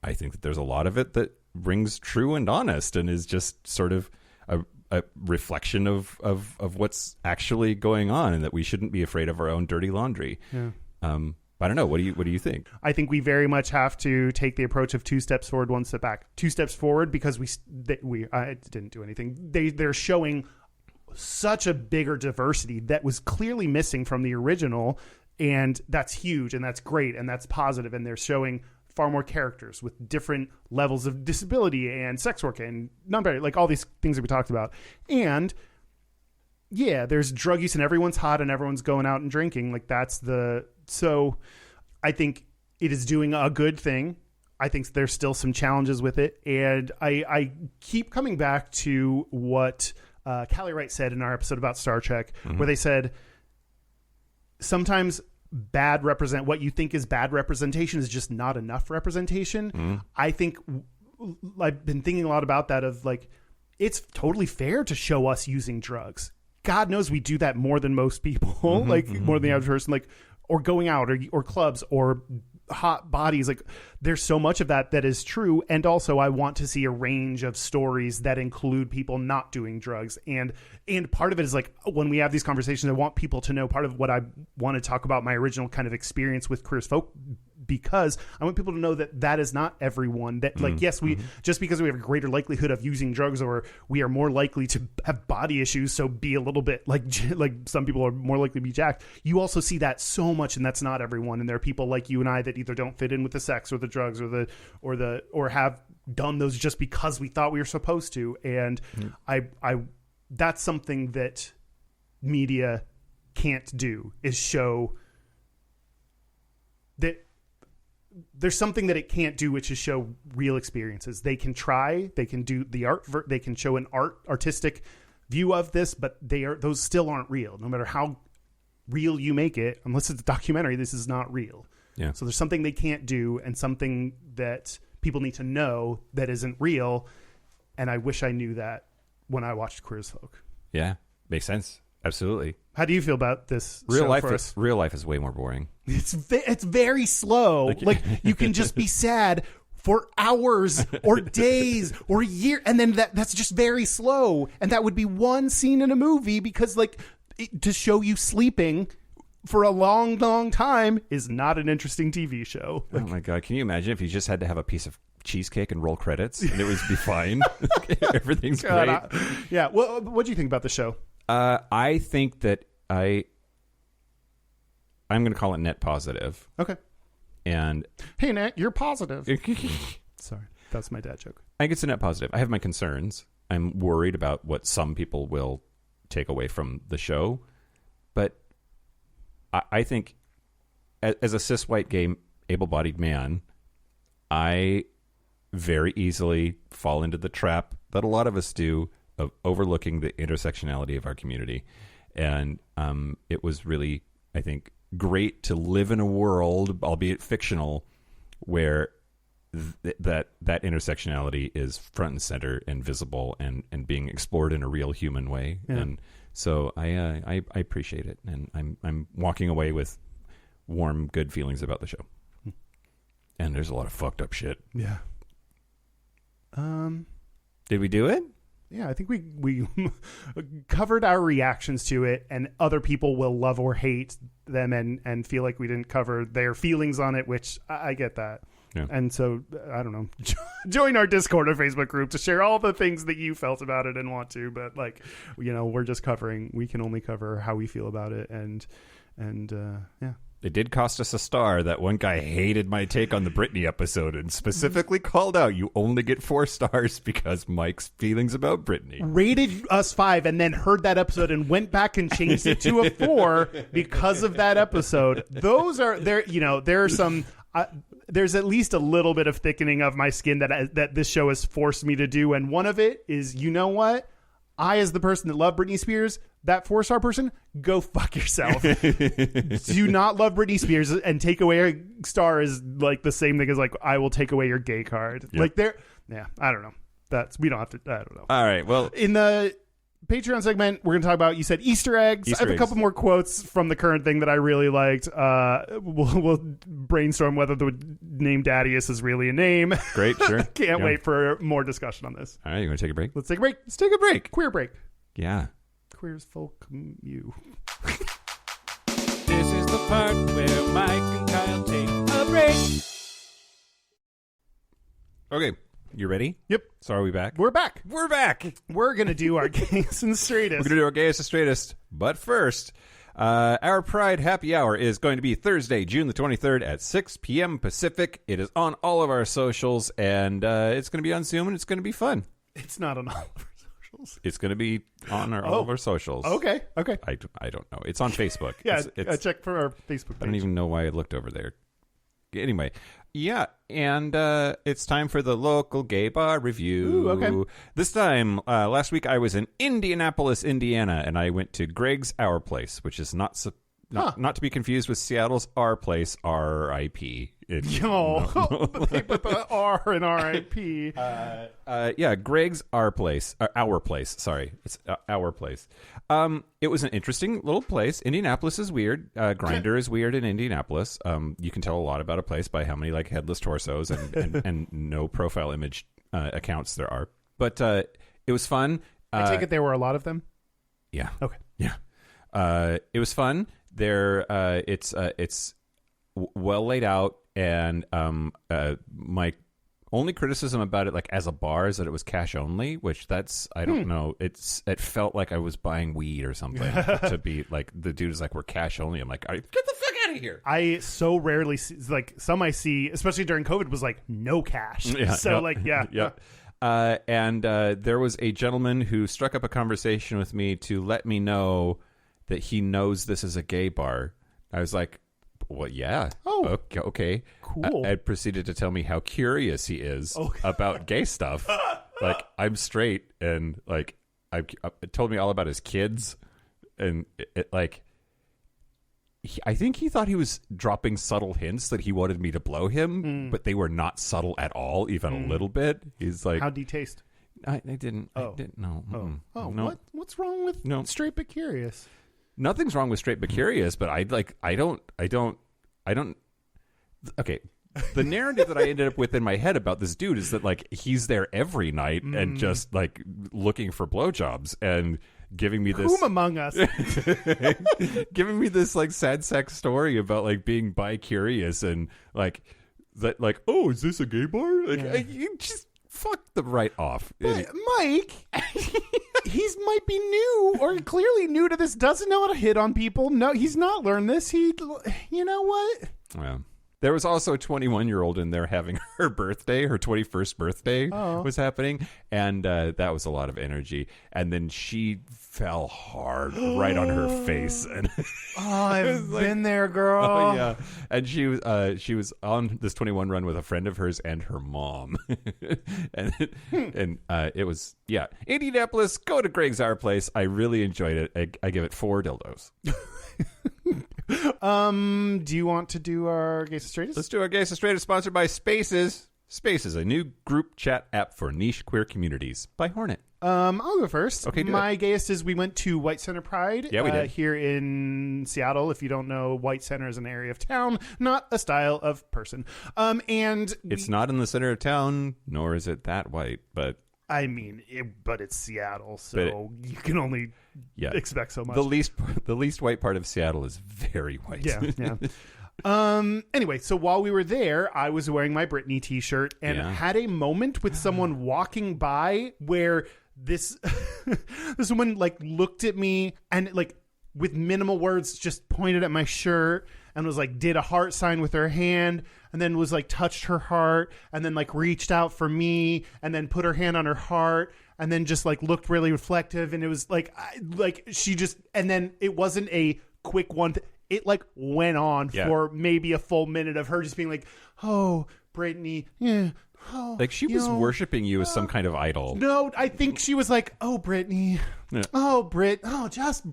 I think that there's a lot of it that rings true and honest and is just sort of a reflection of what's actually going on, and that we shouldn't be afraid of our own dirty laundry. Yeah. I don't know. What do you think? I think we very much have to take the approach of 2 steps forward, 1 step back. 2 steps forward because I didn't do anything. They're showing such a bigger diversity that was clearly missing from the original, and that's huge and that's great and that's positive, and they're showing far more characters with different levels of disability and sex work and non-binary, like all these things that we talked about. And yeah, there's drug use and everyone's hot and everyone's going out and drinking. Like so I think it is doing a good thing. I think there's still some challenges with it. And I keep coming back to what Callie Wright said in our episode about Star Trek, where they said sometimes what you think is bad representation is just not enough representation. I think I've been thinking a lot about that, of like, it's totally fair to show us using drugs. God knows we do that more than most people, more than the average person, like, or going out or clubs or hot bodies. Like, there's so much of that is true. And also I want to see a range of stories that include people not doing drugs. And part of it is like, when we have these conversations, I want people to know, part of what I want to talk about my original kind of experience with Queer as Folk, because I want people to know that is not everyone. That, like, yes, we just because we have a greater likelihood of using drugs, or we are more likely to have body issues, so be a little bit like some people are more likely to be jacked. You also see that so much, and that's not everyone. And there are people like you and I that either don't fit in with the sex or the drugs or have done those just because we thought we were supposed to. And I that's something that media can't do, is show that there's something that it can't do, which is show real experiences. They can try, they can do the art, they can show an artistic view of this, but those still aren't real. No matter how real you make it, unless it's a documentary, this is not real. Yeah. So there's something they can't do, and something that people need to know that isn't real. And I wish I knew that when I watched Queer as Folk. Yeah, makes sense. Absolutely. How do you feel about this? Real life is way more boring. It's very slow. Like, you can just be sad for hours or days or a year, and then that's just very slow. And that would be one scene in a movie, because, like, to show you sleeping for a long, long time is not an interesting TV show. Oh my God. Can you imagine if you just had to have a piece of cheesecake and roll credits and it would be fine? Everything's great. Yeah. Well, what do you think about the show? I think that I'm going to call it net positive. Okay. And hey, Nat, you're positive. Sorry. That's my dad joke. I think it's a net positive. I have my concerns. I'm worried about what some people will take away from the show. But I think as a cis white gay able-bodied man, I very easily fall into the trap that a lot of us do of overlooking the intersectionality of our community. And it was really, I think, great to live in a world, albeit fictional, where that intersectionality is front and center and visible and being explored in a real human way. Yeah. And so I appreciate it, and I'm walking away with warm, good feelings about the show. And there's a lot of fucked up shit. Yeah. Did we do it? Yeah, I think we covered our reactions to it, and other people will love or hate them and feel like we didn't cover their feelings on it, which I get that. Yeah. And so, I don't know, join our Discord or Facebook group to share all the things that you felt about it and want to. But, like, you know, we can only cover how we feel about it. And yeah. It did cost us a star. That one guy hated my take on the Britney episode and specifically called out, you only get 4 stars because Mike's feelings about Britney. Rated us 5 and then heard that episode and went back and changed it to a 4 because of that episode. Those are there. You know, there are some. There's at least a little bit of thickening of my skin that this show has forced me to do, and one of it is, you know what? I, as the person that loved Britney Spears, that 4-star person, go fuck yourself. Do not love Britney Spears and take away her star is like the same thing as like, I will take away your gay card. Yep. Like I don't know. We don't have to, I don't know. All right. Well, in the Patreon segment, we're going to talk about, you said Easter eggs. I have a couple more quotes from the current thing that I really liked. We'll brainstorm whether the name Daddius is really a name. Great, sure. Can't wait for more discussion on this. All right, you want to take a break? Let's take a break. Let's take a break. Queer break. Yeah. Queers folk you. This is the part where Mike and Kyle take a break. Okay. You ready? Yep. So are we back? We're back. We're back. We're going to do our Gayest and Straightest. We're going to do our Gayest and Straightest. But first, our Pride Happy Hour is going to be Thursday, June the 23rd at 6 p.m. Pacific. It is on all of our socials, and it's going to be on Zoom, and it's going to be fun. It's not on all of our socials. It's going to be on all of our socials. Okay. I don't know. It's on Facebook. Yeah, check for our Facebook page. I don't even know why I looked over there. Anyway, yeah, and it's time for the local gay bar review. Ooh, okay. This time, last week I was in Indianapolis, Indiana, and I went to Greg's Our Place, which is not to be confused with Seattle's Our Place, R.I.P. They put the R in R.I.P. Yeah, Greg's Our Place. Our Place, sorry. It's Our Place. It was an interesting little place. Indianapolis is weird. Grindr is weird in Indianapolis. You can tell a lot about a place by how many like headless torsos and no profile image accounts there are. But it was fun. I take it there were a lot of them? Yeah. Okay. Yeah. It was fun. It's well laid out, and my only criticism about it, like as a bar, is that it was cash only, which I don't know. It felt like I was buying weed or something to be like, the dude is like, we're cash only. I'm like, get the fuck out of here. I so rarely see, like some I see, especially during COVID, was like no cash. Yeah, so like, yeah. Yeah. And there was a gentleman who struck up a conversation with me to let me know that he knows this is a gay bar. I was like, well, yeah. Oh, okay. Cool. Ed proceeded to tell me how curious he is about gay stuff. Like, I'm straight, and like, it told me all about his kids, and I think he thought he was dropping subtle hints that he wanted me to blow him, but they were not subtle at all, even a little bit. He's like, how'd he taste? I didn't. I didn't. No. No. What's wrong with straight but curious? Nothing's wrong with straight but curious, but I don't. Okay, the narrative that I ended up with in my head about this dude is that like he's there every night and just like looking for blowjobs, and giving me this Whom among us? giving me this like sad sex story about like being bi-curious and like that, like, oh, is this a gay bar? Like, you just fuck them right off. But Mike, he's might be new or clearly new to this, doesn't know how to hit on people. No, he's not learned this. You know what? Yeah. There was also a 21-year-old in there having her birthday, her 21st birthday was happening, and that was a lot of energy. And then she fell hard right on her face. And I've been there, girl. Oh yeah, and she was on this 21 run with a friend of hers and her mom, and it was Indianapolis. Go to Greg's Our Place. I really enjoyed it. I give it 4 dildos. Do you want to do our Gayest and Straightest? Let's do our Gayest and Straightest, sponsored by Spaces. Spaces, a new group chat app for niche queer communities, by Hornet. I'll go first. Okay, my gayest is we went to White Center Pride. Yeah, we did. Here in Seattle. If you don't know, White Center is an area of town, not a style of person. And it's not in the center of town, nor is it that white, but I mean, but it's Seattle, so you can only expect so much. The least white part of Seattle is very white. Yeah. Anyway, so while we were there, I was wearing my Britney t-shirt and had a moment with someone walking by where this woman like looked at me and like with minimal words just pointed at my shirt and was like did a heart sign with her hand and then was like touched her heart and then like reached out for me and then put her hand on her heart and then just like looked really reflective and it was like she just and then it wasn't a quick one. It like went on for maybe a full minute of her just being like, oh, Brittany, yeah. Oh, like she was worshiping you as some kind of idol. No, I think she was like, oh, Brittany. Yeah. Oh, just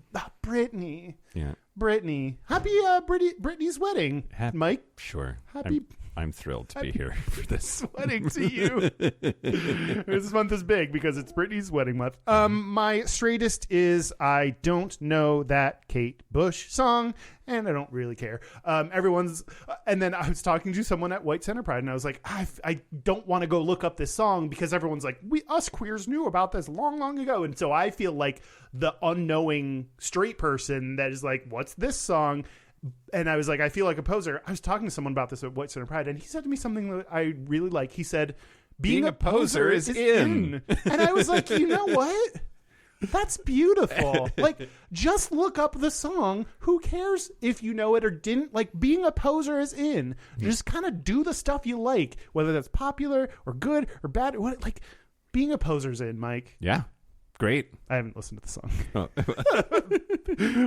Brittany. Yeah. Brittany. Happy Brittany's wedding, Mike. Sure. Happy. I'm thrilled to be here for this wedding to you. This month is big because it's Brittany's wedding month. My straightest is I don't know that Kate Bush song, and I don't really care. And then I was talking to someone at White Center Pride, and I was like, I don't want to go look up this song because everyone's like, us queers knew about this long, long ago, and so I feel like the unknowing straight person that is like, what's this song? And I was like, I feel like a poser. I was talking to someone about this at White Center Pride, and he said to me something that I really like. He said, being a poser is in. And I was like, you know what? That's beautiful. Like, just look up the song. Who cares if you know it or didn't? Like, being a poser is in. Just kind of do the stuff you like, whether that's popular or good or bad. Like, being a poser's in, Mike. Yeah. Great. I haven't listened to the song. Oh.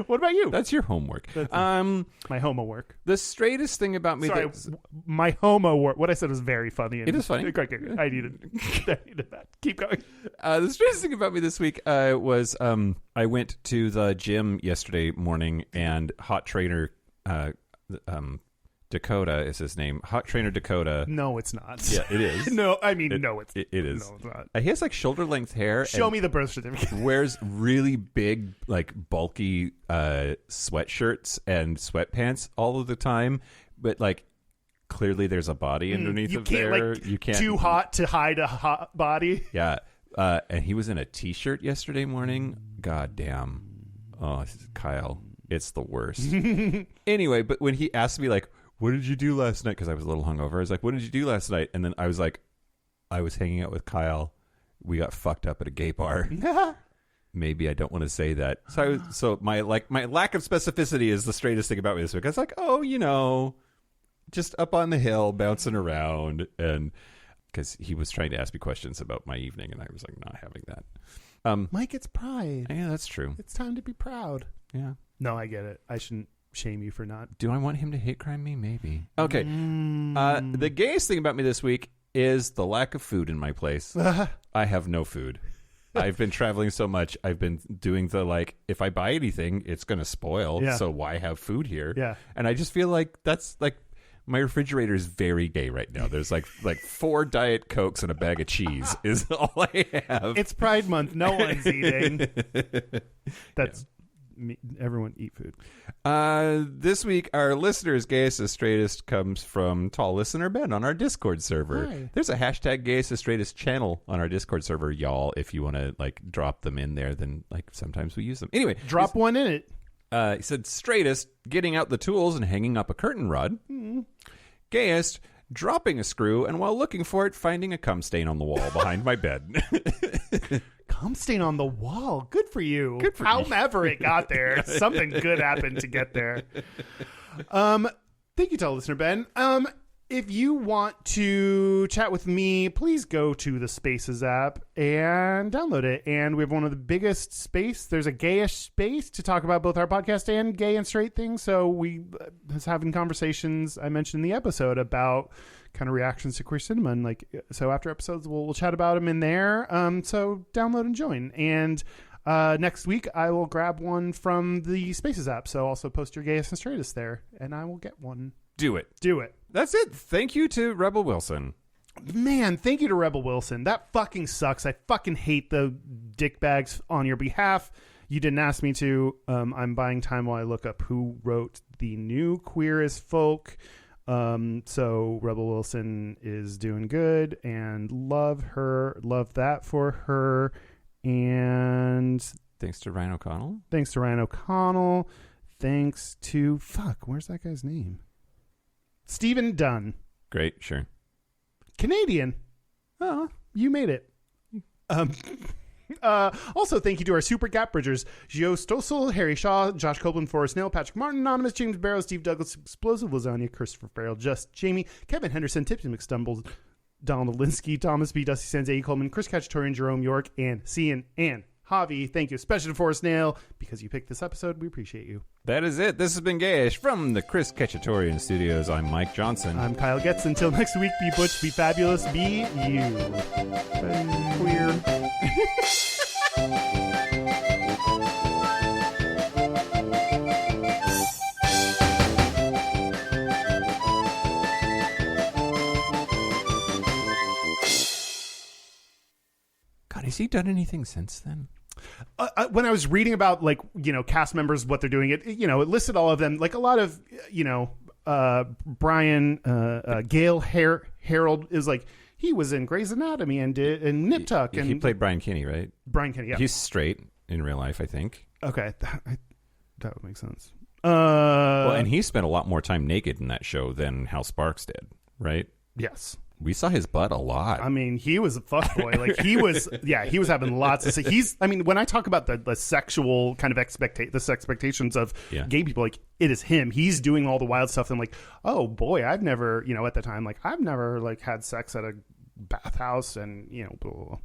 What about you? That's your homework. My homo work. The straightest thing about me. Sorry, my homo work. What I said was very funny. It is funny. I needed that. Keep going. The straightest thing about me this week was I went to the gym yesterday morning and hot trainer Dakota is his name. Hot Trainer Dakota. No, it's not. Yeah, it is. No, I mean, no, it's it is. No, it's not. He has like shoulder length hair. Show me the birth certificate. Wears really big, like bulky sweatshirts and sweatpants all of the time, but like clearly there's a body underneath of there. Like, you can't too hot to hide a hot body. Yeah, and he was in a t-shirt yesterday morning. God damn. Oh, Kyle, it's the worst. Anyway, but when he asked me like, what did you do last night? Because I was a little hungover. I was like, what did you do last night? And then I was like, I was hanging out with Kyle. We got fucked up at a gay bar. Maybe I don't want to say that. So my lack of specificity is the straightest thing about me this week. I was like, oh, you know, just up on the hill, bouncing around. And because he was trying to ask me questions about my evening, and I was like, not having that. Mike, it's pride. Yeah, that's true. It's time to be proud. Yeah. No, I get it. I shouldn't shame you for not. Do I want him to hate crime me? Maybe. Okay. The gayest thing about me this week is the lack of food in my place. I have no food. I've been traveling so much. I've been doing the like, if I buy anything, it's going to spoil. Yeah. So why have food here? Yeah. And I just feel like that's like, my refrigerator is very gay right now. There's like 4 Diet Cokes and a bag of cheese is all I have. It's Pride Month. No one's eating. That's everyone eat food. This week, our listeners, Gayest is Straightest, comes from tall listener Ben on our Discord server. Hi. There's a hashtag Gayest is Straightest channel on our Discord server, y'all. If you want to like drop them in there, then like sometimes we use them. Anyway, Drop one in it. he said Straightest getting out the tools and hanging up a curtain rod. Gayest dropping a screw and while looking for it, finding a cum stain on the wall behind my bed. Cum stain on the wall. Good for you. Good for you. However it got there, something good happened to get there. Thank you, tall listener Ben. If you want to chat with me, please go to the Spaces app and download it. And we have one of the biggest space. There's a gayish space to talk about both our podcast and gay and straight things. So we was having conversations, I mentioned in the episode, about kind of reactions to queer cinema. And like, so after episodes, we'll chat about them in there. So download and join. And next week, I will grab one from the Spaces app. So also post your Gayest and Straightest there, and I will get one. Do it. Do it. That's it. Thank you to Rebel Wilson. Man, thank you to Rebel Wilson. That fucking sucks. I fucking hate the dickbags on your behalf. You didn't ask me to. I'm buying time while I look up who wrote the new Queer as Folk. So Rebel Wilson is doing good and love her. Love that for her. And Thanks to Ryan O'Connell. thanks to Ryan O'Connell. Thanks to... Fuck, where's that guy's name? Stephen Dunn. Great, sure. Canadian. Oh, you made it. Also, thank you to our super gap bridgers: Gio Stossel, Harry Shaw, Josh Copeland, Forrest Nail, Patrick Martin, Anonymous, James Barrow, Steve Douglas, Explosive Lasagna, Christopher Farrell, Just Jamie, Kevin Henderson, Tipsy McStumble, Donald Linsky, Thomas B, Dusty Sands, A. Coleman, Chris Cacciatorian, Jerome York, and Cian and Javi. Thank you, especially to Forrest Nail, because you picked this episode. We appreciate you. That is it. This has been Gayish from the Chris Cacciatorian Studios. I'm Mike Johnson. I'm Kyle Getz. Until next week, be butch, be fabulous, be you. Bye. Queer. God, has he done anything since then? When I was reading about, like, you know, cast members, what they're doing, it listed all of them. Like a lot of, Brian, Gail Harold is like, he was in Grey's Anatomy and Nip Tuck. And he played Brian Kinney, right? Brian Kinney, yeah. He's straight in real life, I think. Okay. That would make sense. Well, and he spent a lot more time naked in that show than Hal Sparks did, right? Yes. We saw his butt a lot. I mean, he was a fuckboy. Like he was having lots of. When I talk about the sexual kind of expectations of gay people, like it is him. He's doing all the wild stuff. And like, oh boy, I've never, at the time, like I've never like had sex at a bathhouse and blah, blah, blah.